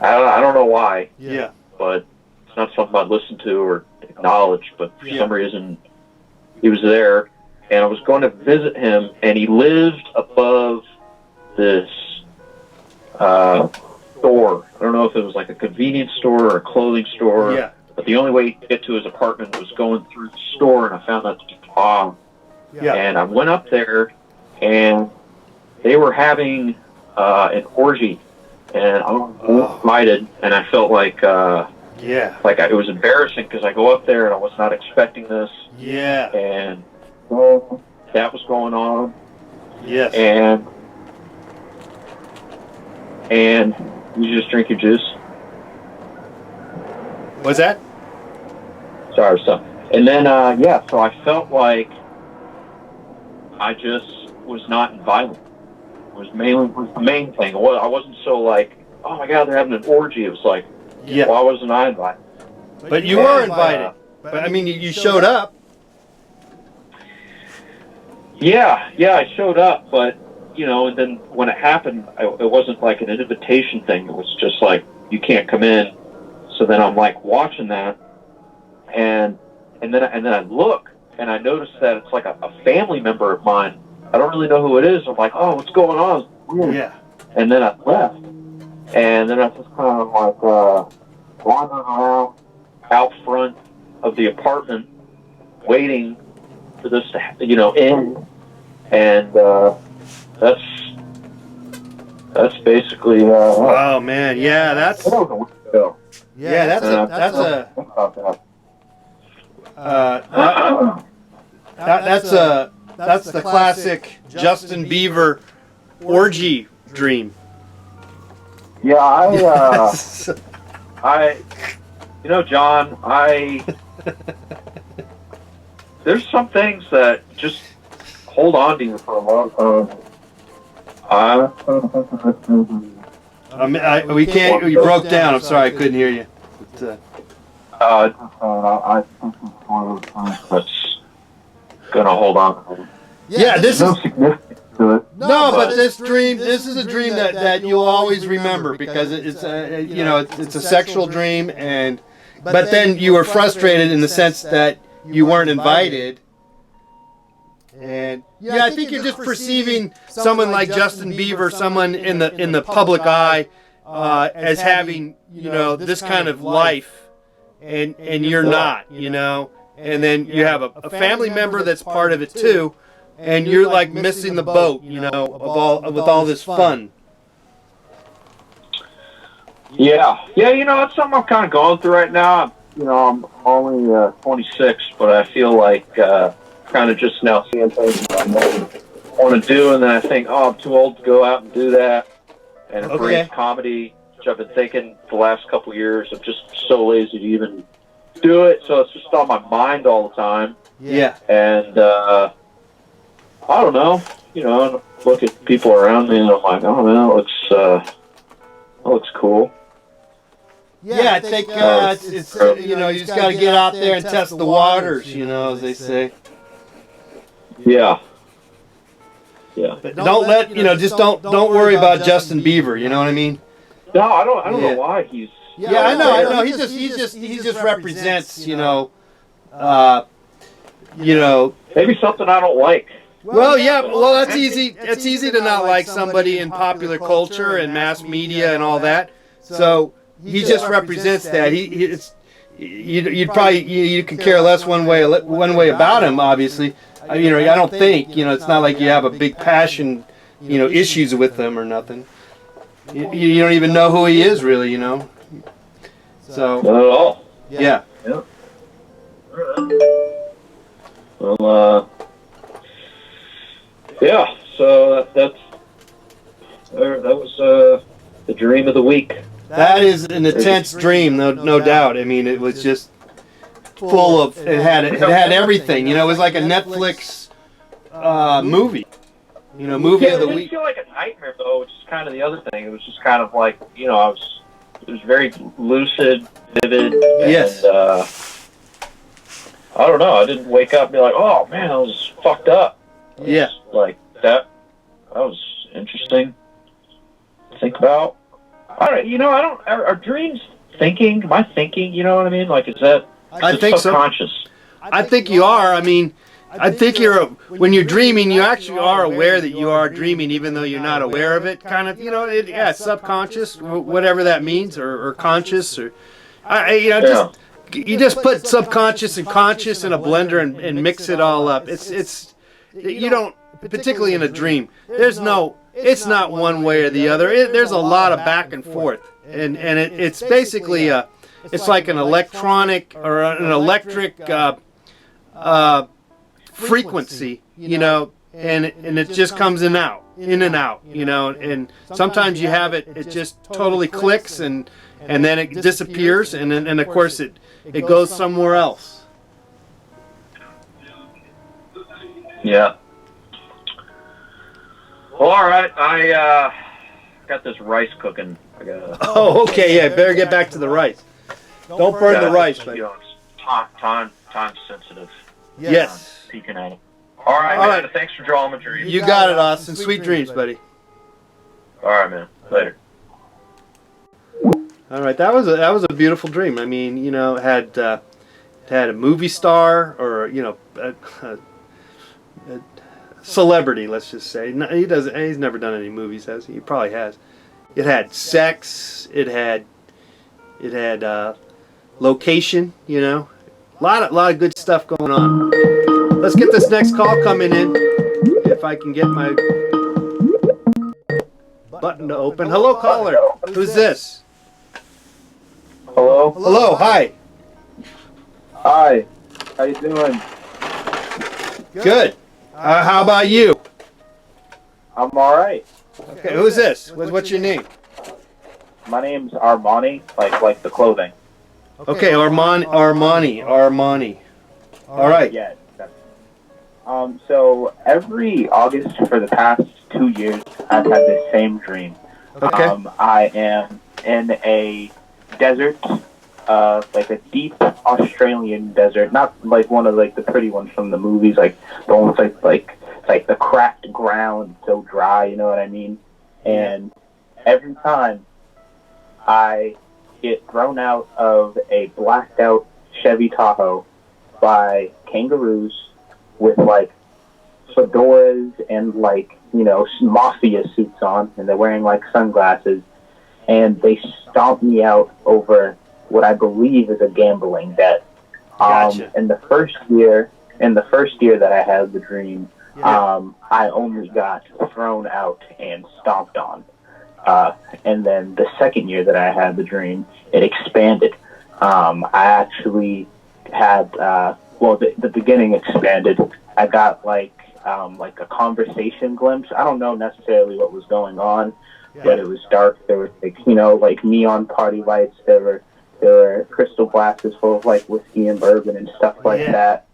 I don't know why. Yeah. But it's not something I'd listen to or acknowledge. But for Yeah. some reason, he was there, and I was going to visit him, and he lived above this store. I don't know if it was like a convenience store or a clothing store. Yeah. But the only way to get to his apartment was going through the store, and I found that to be odd. Yeah. And I went up there, and they were having an orgy, and I was invited, and I felt like Yeah. it was embarrassing because I go up there and I was not expecting this, Yeah. and that was going on, Yes. and you just drink your juice. What's that? Sorry, so. And then, so I felt like I just was not invited. Was the main thing. I wasn't so like, oh my God, they're having an orgy. It was like, Yeah. why wasn't I invited? But you were invited. But I mean, you showed up. Yeah, I showed up, but, you know, and then when it happened, it wasn't like an invitation thing. It was just like, you can't come in. So then I'm like watching that, and then I look, and I notice that it's like a family member of mine. I don't really know who it is. I'm like, oh, what's going on? It's weird. Yeah. And then I left, and then I just kind of like wandering around out front of the apartment, waiting for this to end. And that's basically. Oh man, yeah, that's that was a week ago. yeah, that's the classic Justin Bieber orgy dream. Yeah, John, there's some things that just hold on to you for a long time. We can't. You broke down. I'm sorry, I couldn't hear you. But, I think it's one of those things that's gonna hold on. yeah, this There's no is significance to it. no, but this dream. This is a dream that you'll always remember because it's it's a sexual dream, and but then you were frustrated in the sense that you weren't invited. And yeah, I think you're just perceiving someone like Justin Bieber, someone in the public eye, as having this kind of life, and you're not, and then you have a family member that's part of it too, and you're like missing the boat, with all this fun. Yeah, it's something I'm kind of going through right now. I'm only 26, but I feel like kind of just now seeing things I want to do, and then I think, I'm too old to go out and do that. And embrace comedy, which I've been thinking the last couple of years. I'm just so lazy to even do it, so it's just on my mind all the time. Yeah. And I don't know, look at people around me, and I'm like, oh no, That looks cool. Yeah, I think it's you know, you just got to get out there and test the waters, you know, as they say. Yeah. Yeah. But don't let you know, just don't worry about Justin Bieber. You know what I mean? No, I don't know why he's. Yeah, I know. He just represents, you know. Maybe something I don't like. Well, yeah. Well, that's easy. It's easy to not like somebody in popular culture and mass media and all that. So he just represents that. You'd probably you could care less one way about him. Obviously, you know. I don't think, you know. It's not like you have a big passion, you know, issues with him or nothing. You don't even know who he is, really. You know. So. Not at all. Yeah. Yeah. Well, yeah. So that was the dream of the week. That is an intense dream, no doubt. I mean, it was just full of it had everything. You know, it was like a Netflix movie. You know, movie of the It week. didn't feel like a nightmare though, which is kind of the other thing. It was just kind of like, you know, it was very lucid, vivid. Yes. And, I don't know. I didn't wake up and be like, "Oh man, that was fucked up." Yeah. Like that. That was interesting to think about. Are dreams thinking? Am I thinking? You know what I mean? Like, is that? I think so. Subconscious. I think you are. I mean, I think when you're dreaming, you actually are aware that you are dreaming, even though you're not aware of it. Kind of, you know, subconscious, whatever that means, or conscious, or you just put subconscious and conscious in a blender and mix it all up. It's you don't, particularly in a dream. It's not one way or the other. There's a lot of back and forth, and it's basically it's like an electronic or an electric frequency, you know, and it just comes in and out, you know, and sometimes you have it just totally clicks and then it disappears, and of course it goes somewhere else. Yeah. Well, all right. I got this rice cooking. I got. Oh, okay. Yeah, better get back to the rice. Don't burn the rice, buddy. You know, it's time sensitive. Yes. Peeking at it. All right, man. Thanks for drawing my dream. You got it, Austin. Sweet dreams, buddy. All right, man. Later. All right, that was a beautiful dream. I mean, you know, it had a movie star, or you know, a celebrity, let's just say. No, he's never done any movies, has he? He probably has. It had sex. It had location. You know, a lot of good stuff going on. Let's get this next call coming in. If I can get my button to open. Hello, caller. Who's this? Hello. Hello. Hi. Hi. How you doing? Good. How about you? I'm all right. Okay. Who's this? What's your name? My name's Armani, like the clothing. Okay, Armani. All right. Yeah. So every August for the past 2 years, I've had this same dream. Okay. I am in a desert, like a deep Australian desert, not like one of like the pretty ones from the movies, like the ones like the cracked ground, so dry. You know what I mean? And every time I get thrown out of a blacked out Chevy Tahoe by kangaroos with like fedoras and like, you know, mafia suits on, and they're wearing like sunglasses, and they stomp me out over what I believe is a gambling debt. Gotcha. In the first year that I had the dream, I only got thrown out and stomped on. And then the second year that I had the dream, it expanded. I actually had, the beginning expanded. I got like a conversation glimpse. I don't know necessarily what was going on, but it was dark. There was like, you know, like neon party lights. There were crystal glasses full of like whiskey and bourbon and stuff like that.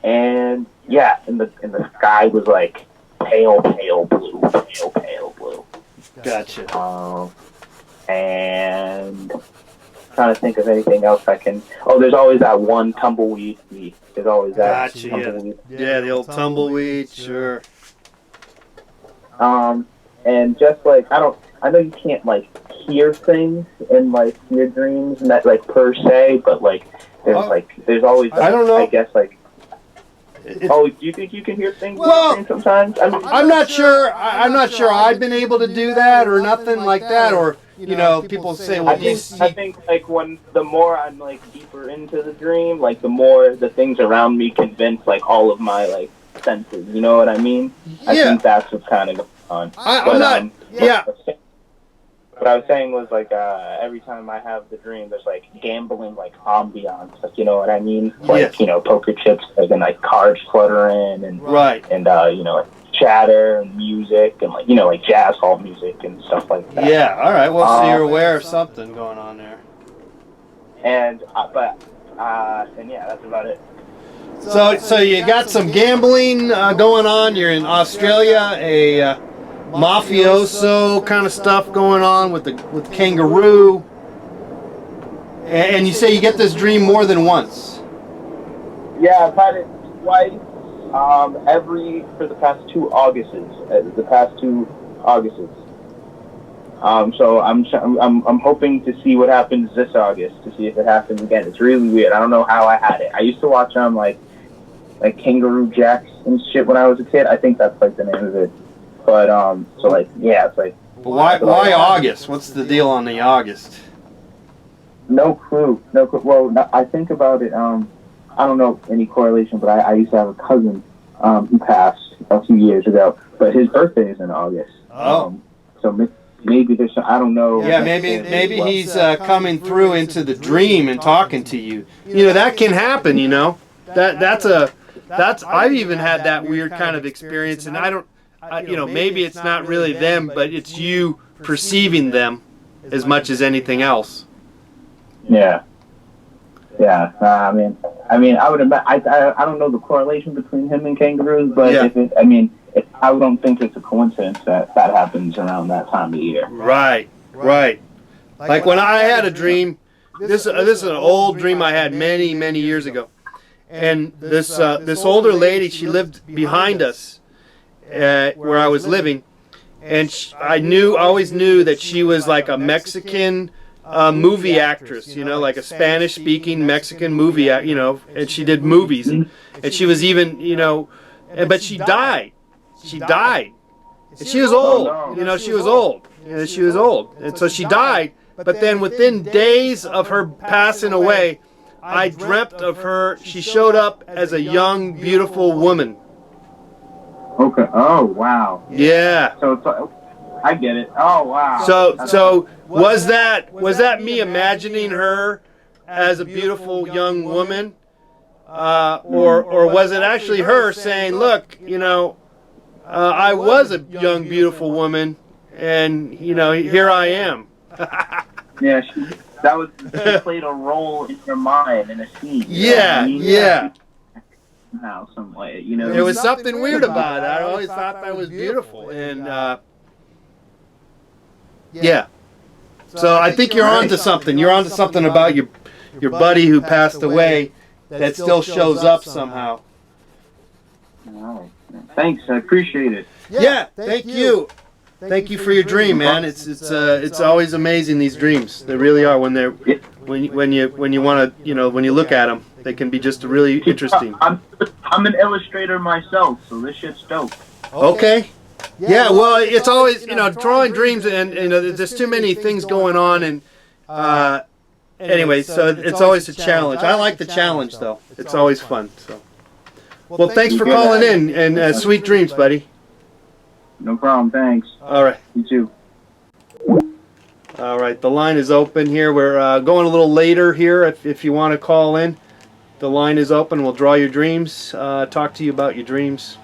And yeah, and the sky was like pale blue. Gotcha. And trying to think of anything else I can. Oh, there's always that one tumbleweed. There's always that Gotcha. tumbleweed. Yeah, the old tumbleweed. Sure. And just like I know you can't like hear things in like your dreams, not like per se, but like there's always. I don't know. I guess like. Oh, do you think you can hear things Well, sometimes? I mean, I'm not sure. I'm not sure I've been able to do that or nothing like that. Or people say, well, I think like the more I'm like deeper into the dream, like the more the things around me convince like all of my like senses. You know what I mean? Yeah. I think that's what's kind of going on. I'm not. Yeah. What I was saying was like every time I have the dream, there's like gambling, like ambiance, like you know what I mean, like poker chips, like, and like cards fluttering, and right, and like chatter and music, and like like jazz hall music and stuff like that. Yeah, all right. Well, so you're aware of something going on there. And and yeah, that's about it. So you got some gambling going on. You're in Australia, a mafioso kind of stuff going on with kangaroo, and you say you get this dream more than once. Yeah, I've had it twice. For the past two Augusts. So I'm hoping to see what happens this August, to see if it happens again. It's really weird. I don't know how I had it. I used to watch like Kangaroo Jacks and shit when I was a kid. I think that's like the name of it. But so like yeah, it's like. But why August? What's the deal on the August? No clue. Well, I think about it. I don't know any correlation, but I used to have a cousin who passed a few years ago, but his birthday is in August. Oh. So maybe there's I don't know. Yeah, maybe he's coming through into the dream and talking to you. That can happen. That's I've even had that weird kind of experience, and I don't. Maybe it's not really them, but it's you perceiving them as much as anything else. Yeah. Yeah. I mean, I would imagine. I don't know the correlation between him and kangaroos, but I don't think it's a coincidence that happens around that time of year. Right. Like when I had a dream. This is an old dream I had many years ago, and this older lady, she lived behind us. Where I was living, and I always knew that she was like a Mexican movie actress, like a Spanish-speaking Mexican movie, and she did movies, and she was even, but she died. She died. And she was old, she was old. She was old, and so she died. But then within days of her passing away, I dreamt of her. She showed up as a young, beautiful woman. Okay. Oh, wow. Yeah. So I get it. Oh, wow. So was that me imagining her as a beautiful young woman, or was it actually her saying, "Look, I was a young, beautiful woman, and here I am." Yeah, she played a role in your mind in a scene. Yeah. How some way, There was something weird about it. I always thought that was beautiful, and yeah. So I think you're onto something. You're onto something about your buddy who passed away that still shows up somehow. Oh, thanks, I appreciate it. Yeah, thank you. Thank you for your dream, man. It's always amazing, these dreams. They really are when you want to when you look at them. They can be just really interesting. I'm an illustrator myself, so this shit's dope. Okay. Yeah, well, it's always, drawing dreams, and there's too many things going on, and anyway, so it's always a challenge. I like the challenge, though. It's always fun. So, well, thanks for calling in, and sweet dreams, buddy. No problem. Thanks. All right. You too. All right, the line is open here. We're going a little later here. If you want to call in, the line is open. We'll draw your dreams, talk to you about your dreams,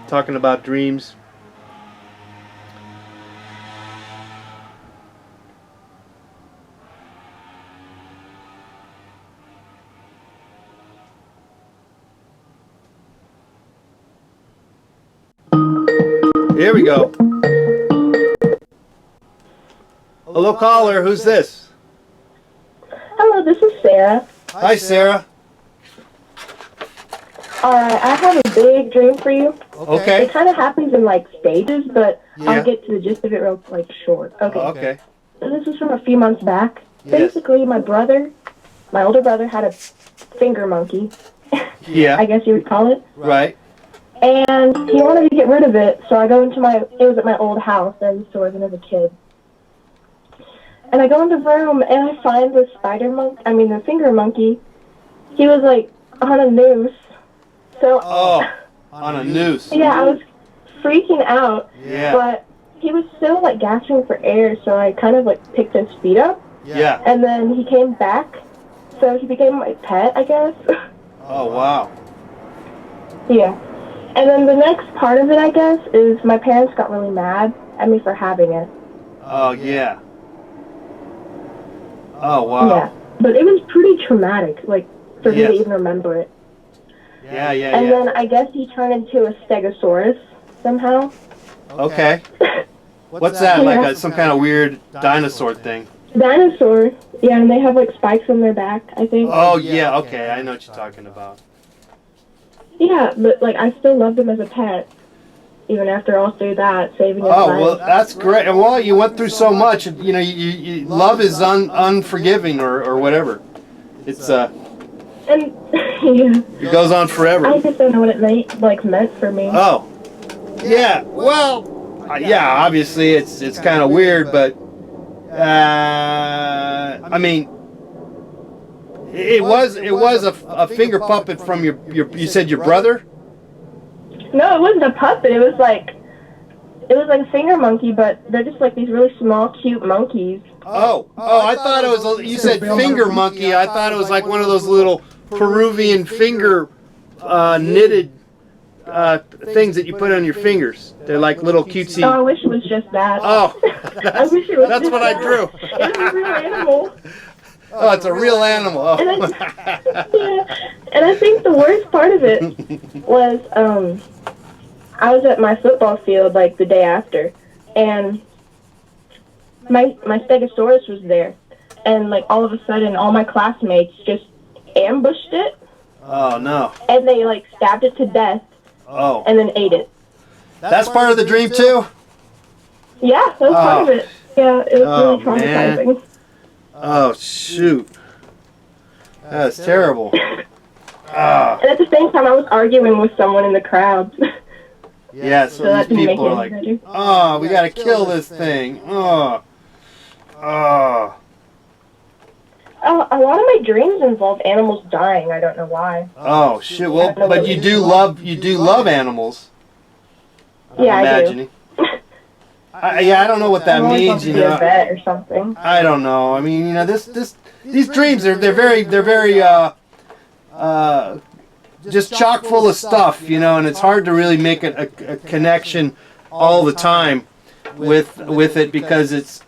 talking about dreams. Here we go. Hello, caller. Who's this? Hello, this is Sarah. Hi, Sarah. I have a big dream for you. Okay. It kind of happens in like stages, but Yeah. I'll get to the gist of it real like short. Okay. Okay. So this was from a few months back. Yes. Basically, my older brother had a finger monkey, Yeah. I guess you would call it. Right. And he wanted to get rid of it, so I go into it was at my old house that I used to live in as a kid. And I go into the room and I find the the finger monkey. He was like on a noose. So Oh, on a noose. yeah, I was freaking out. Yeah. But he was still like gasping for air, so I kind of like picked his feet up. Yeah. And then he came back, so he became my pet, I guess. Oh, wow. Yeah. And then the next part of it, I guess, is my parents got really mad at me for having it. Oh, yeah. Oh, wow. Yeah. But it was pretty traumatic, like, for me Yes. to even remember it. Yeah, yeah, And yeah. then I guess he turned into a stegosaurus somehow. Okay. What's that? Like some kind of weird dinosaur thing? Dinosaur. Yeah, and they have like spikes on their back, I think. Oh, yeah. Okay. I know what you're talking about. Yeah, but like I still loved him as a pet, even after all through that, saving his Oh, life. well, that's great. And well, you went through so much. You know, you love is unforgiving or whatever. It's And yeah, it goes on forever. I just don't know what it meant for me. Oh, yeah. Well, yeah. Obviously, it's kind of weird, but I mean, it was a finger puppet from your you said your brother. No, it wasn't a puppet. It was like a finger monkey, but they're just like these really small, cute monkeys. Oh, I thought it was. You said finger monkey. I thought it was like one of those little Peruvian finger knitted things that you put on your fingers. They're like little cutesy. Oh, I wish it was just that. Oh, I wish it was that's just what I that. drew. It was a real animal. Oh, it's a real animal. Oh. And and I think the worst part of it was I was at my football field like the day after, and my stegosaurus was there, and like all of a sudden all my classmates just ambushed it, Oh no. and they like stabbed it to death Oh, and then ate it. that's part of the dream too. Yeah, that was part of it. Yeah, it was Oh, really man. traumatizing. Oh shoot, that's terrible. Ah, And at the same time, I was arguing with someone in the crowd. yeah. So So that these didn't make people it are any like, better. oh, we gotta kill this thing. Oh, oh. A lot of my dreams involve animals dying. I don't know why. Oh shit! Well, but you do love animals. Yeah, I'm I do. imagining. I don't know what that I always means. want to You be a know, vet or something. I don't know. I mean, you know, these dreams they're very just chock full of stuff. You know, and it's hard to really make a connection all the time with it because it's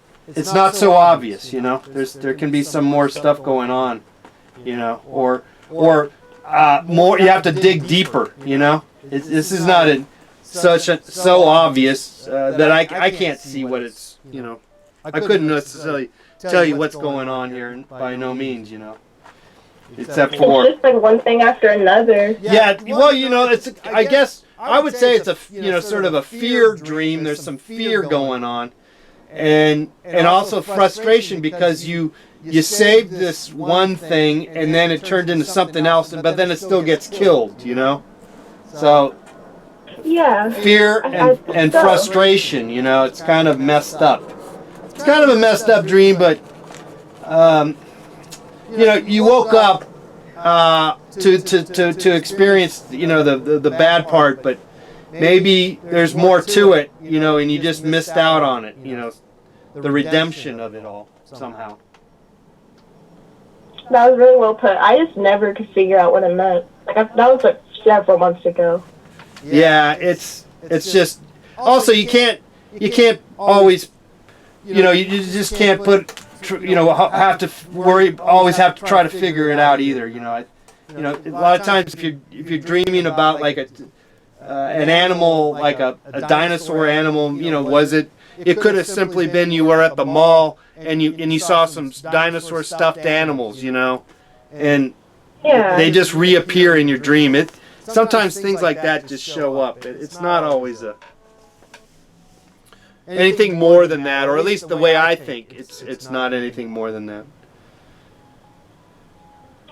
not so obvious. You know, there can be some more stuff going on. You know, or more. You have to dig deeper. You know, this is not so obvious that I can't see what it's. You know, I couldn't necessarily tell you what's going on here by no means. You know, except for It's just like one thing after another. yeah. Well, you know, it's. I guess I would say it's a sort of a fear dream. There's some fear going on, and also frustration because you saved this one thing and then it turned into something else, but then it still gets killed. You know, so. Yeah. Fear and frustration, you know, it's kind of messed up. It's kind of a messed up dream, but you know, you woke up to experience, you know, the bad part, but maybe there's more to it, you know, and you just missed out on it, you know, the redemption of it all somehow. That was really well put. I just never could figure out what it meant. That was like several months ago. Yeah, it's just also you can't always, you know, you just can't have to worry, always have to try to figure it out either. You know, a lot of times if you're dreaming about like an animal, like a dinosaur animal, you know, was it it could have simply been you were at the mall and you saw some dinosaur stuffed animals, you know, and Yeah. they just reappear in your dream. Sometimes things like that just show up. It's not always anything more than that, or at least the way I think, it's not anything more than that.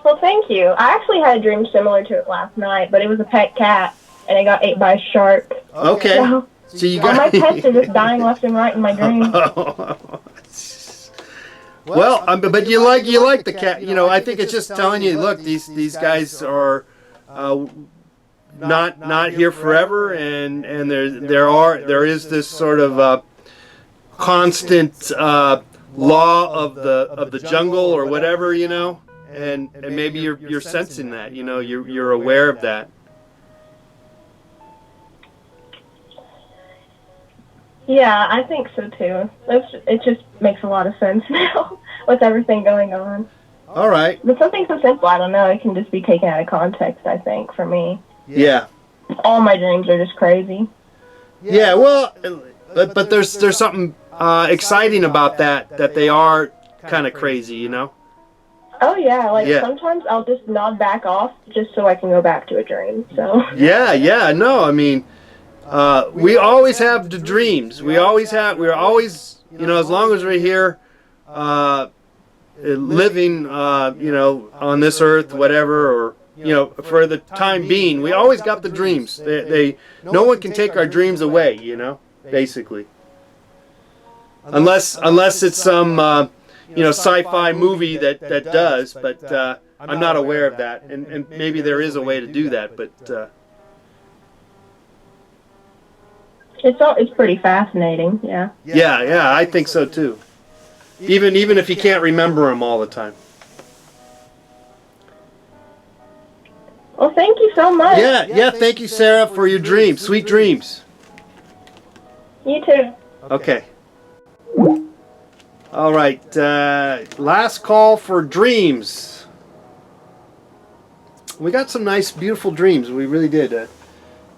Well, thank you. I actually had a dream similar to it last night, but it was a pet cat, and it got ate by a shark. Okay. So you All my got pets are just dying left and right in my dreams. Well, but you like the cat. You know, I think it's just telling you, look, these guys are not here forever, and there is this sort of constant law of the jungle or whatever, you know, and maybe you're sensing that, you know, you're aware of that. Yeah, I think so too. It just makes a lot of sense now with everything going on. All right. But something so simple, I don't know, it can just be taken out of context, I think, for me. Yeah. All my dreams are just crazy. Yeah, well, but there's something exciting about that they are kind of crazy, you know? Oh yeah, like Yeah. sometimes I'll just nod back off just so I can go back to a dream, so. Yeah, no, I mean, we always have the dreams. We're always, you know, as long as we're here, living, you know, on this earth, whatever, or, you know, for the time being, we always got the dreams. No one can take our dreams away, you know, basically. Unless it's some, you know, sci-fi movie that does, but I'm not aware of that, and maybe there is a way to do that, but. It's pretty fascinating, yeah. Yeah, I think so too. Even if you can't remember them all the time. Well, thank you so much. Yeah. Thank you, Sarah, for your dreams. Sweet dreams. You too. Okay. All right. Last call for dreams. We got some nice, beautiful dreams. We really did.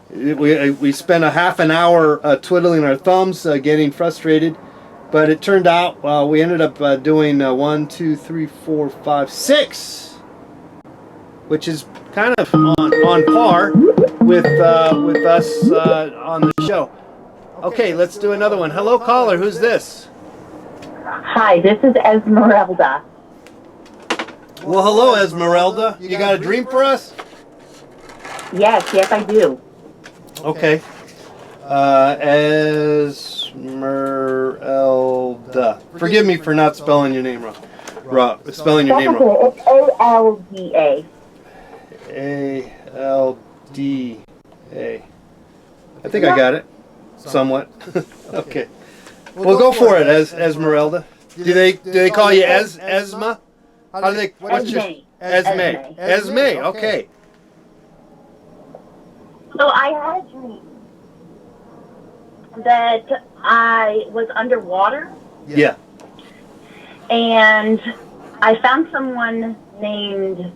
We spent a half an hour twiddling our thumbs, getting frustrated, but it turned out we ended up doing 1, 2, 3, 4, 5, 6, which is kind of on par with us on the show. Okay, let's do another one. Hello, caller. Who's this? Hi, this is Esmeralda. Well, hello, Esmeralda. You got a dream for us? Yes, I do. Okay. Esmeralda. Forgive me for not spelling your name wrong. Spelling your name wrong. It's A-L-D-A. A-L-D-A. I think I got it. Somewhat. Okay. Well, go for it, Esmeralda. Do they call you Esma? How do they? What's your Esme? Esme. Okay. So I had a dream that I was underwater Yeah. and I found someone named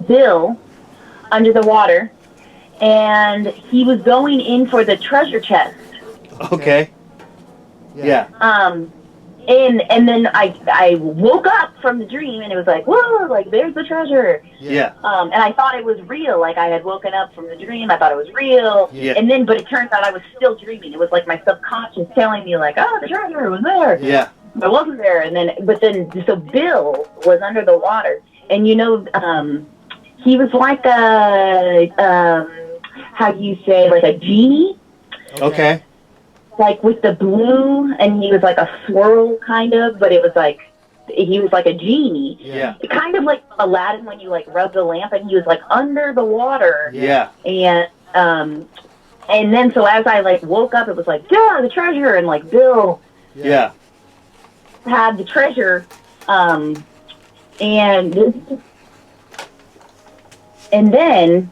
Bill under the water and he was going in for the treasure chest. Okay. Yeah. And then I woke up from the dream and it was like, whoa, like there's the treasure. Yeah. And I thought it was real. Like I had woken up from the dream. I thought it was real. Yeah. And then, but it turns out I was still dreaming. It was like my subconscious telling me like, oh, the treasure was there. Yeah. But it wasn't there. And then, so Bill was under the water. And you know, he was like a, how do you say, like a genie? Okay. Like with the blue, and he was like a swirl kind of, but it was like, he was like a genie. Yeah. Kind of like Aladdin when you like rub the lamp and he was like under the water. Yeah. And then so as I like woke up, it was like, yeah, the treasure, and like Bill Yeah. had the treasure, and then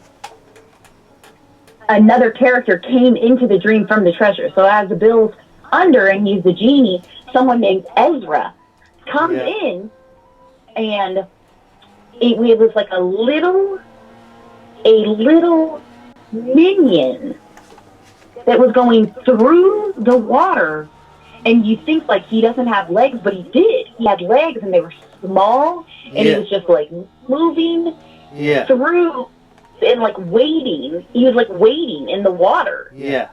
another character came into the dream from the treasure. So as Bill's under and he's the genie, someone named Ezra comes in, and it was like a little minion that was going through the water, And you think like he doesn't have legs, but he did. He had legs, and they were small, and he was just like moving through and like waiting. He was like waiting in the water. Yeah.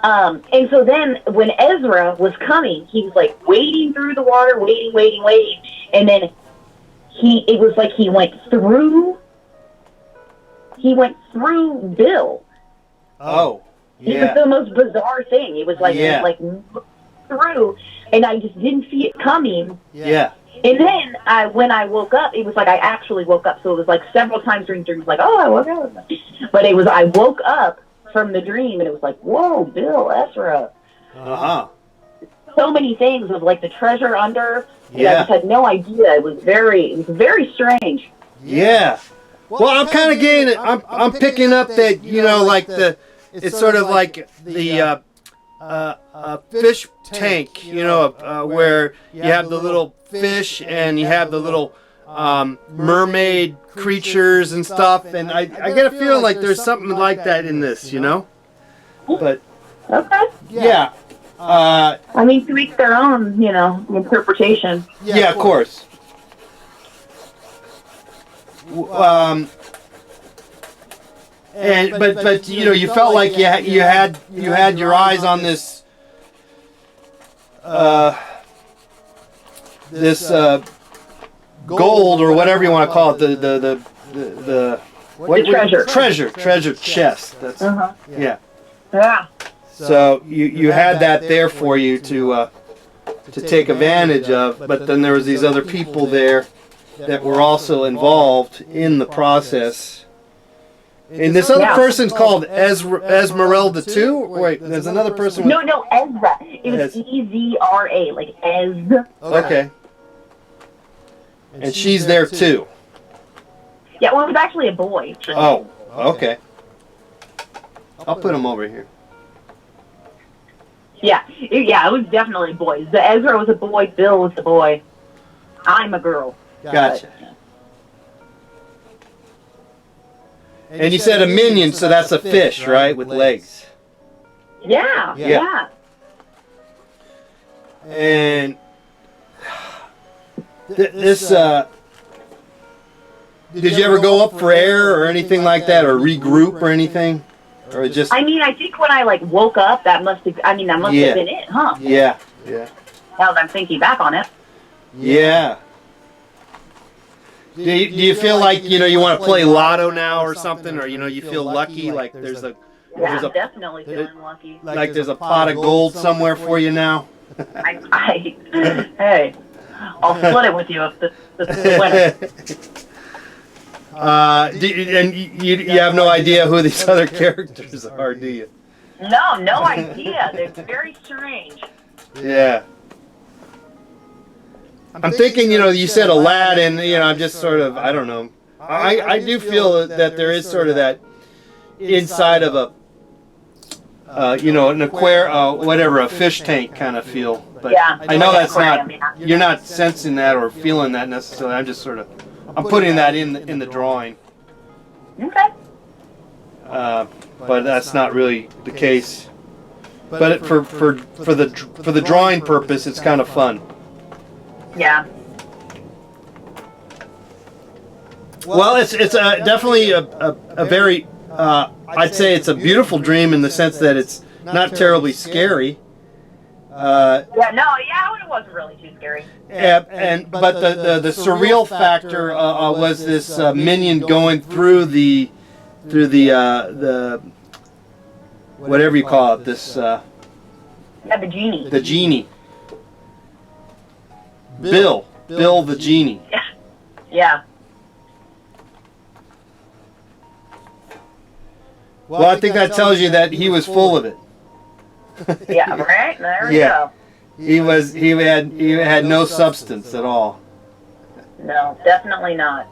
And so then when Ezra was coming, he was like wading through the water, waiting, and then it was like he went through Bill. Oh. It was the most bizarre thing. It was like through, and I just didn't see it coming. Yeah. And then when I woke up, it was like I actually woke up. So it was like several times during the dream, like, oh, I woke up. But it was I woke up from the dream, and it was like, whoa, Bill, Ezra. Uh-huh. So many things of like the treasure under. Yeah. I just had no idea. It was very strange. Yeah. Well, I'm kind of getting it. I'm picking up that, you know, like it's sort of like the fish tank, you know, where you have the little fish and you have the little mermaid creatures and stuff, and I get a feeling like there's something like that in this, you know. But Okay. yeah. I mean, to each their own, you know, interpretation. Yeah, of course. And but you know, you felt like you had your eyes on this gold or whatever you want to call it, the treasure chest. That's yeah. Yeah. So you had that there for you to take advantage of, but then there was these other people there that were also involved in the process. And this other person's called Esmeralda too? Wait, there's another person with... No, Ezra. It was E-Z-R-A, like Ez. Okay. And she's there too. Yeah, well, it was actually a boy. Oh, okay. I'll put him over here. Yeah, it was definitely boys. The Ezra was a boy, Bill was a boy. I'm a girl. Gotcha. And you said a minion, so that's a fish, right, with legs. Yeah. And this, did you ever go up for air or anything like that, or regroup or anything? Or just... I mean, I think when I, like, woke up, that must have been it, huh? Yeah. Now that I'm thinking back on it. Yeah. Do you feel like, you know, you want to play lotto now or something, or, you know, you feel lucky, like there's a... Yeah, I'm definitely feeling lucky. Like there's a pot of gold somewhere for you now? Hey, I'll split it with you if this is the winner. And you have no idea who these other characters are, do you? No idea. They're very strange. Yeah. I'm thinking, you know, you said Aladdin, you know, I'm just sort of, I don't know. I do feel that there is sort of that inside of a, you know, an a fish tank kind of feel. But yeah, I know that's not, you're not sensing that or feeling that necessarily. I'm just sort of, I'm putting that in the drawing. Okay. But that's not really the case. But for the drawing purpose, it's kind of fun. Yeah. Well, it's definitely a very I'd say it's a beautiful dream in the sense that it's not terribly scary. It wasn't really too scary. But the surreal factor was this minion going through the whatever you call it, this the genie. The genie. Bill the genie. Yeah. Well, I think that tells you that he was full of it. Yeah, right? There we go. He had no substance at all. No, definitely not.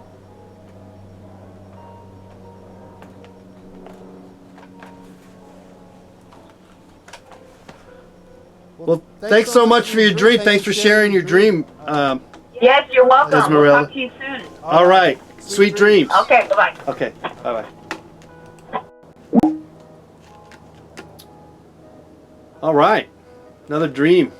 Well, thanks so much for your dream. Thanks for sharing your dream. Yes, you're welcome. Esmeralda. We'll talk to you soon. All right. Sweet dreams. Okay, bye-bye. Okay, bye-bye. All right. Another dream.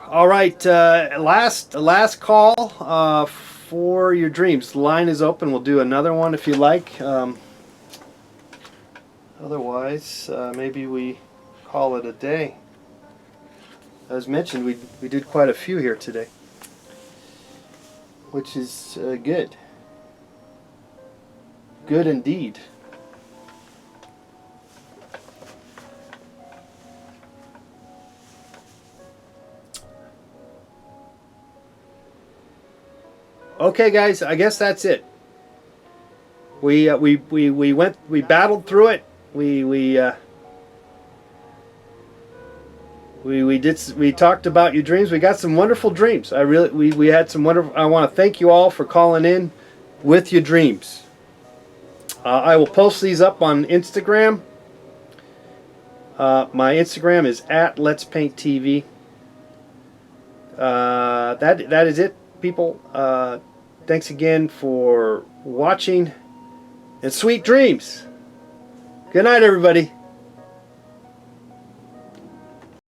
All right, last call for your dreams. The line is open. We'll do another one if you like. Otherwise, maybe we call it a day. As mentioned, we did quite a few here today, which is good. Good indeed. Okay, guys, I guess that's it. We battled through it. We talked about your dreams. We got some wonderful dreams. We had some wonderful. I want to thank you all for calling in with your dreams. I will post these up on Instagram. My Instagram is @Let'sPaintTV. That is it, people. Thanks again for watching, and sweet dreams. Good night, everybody.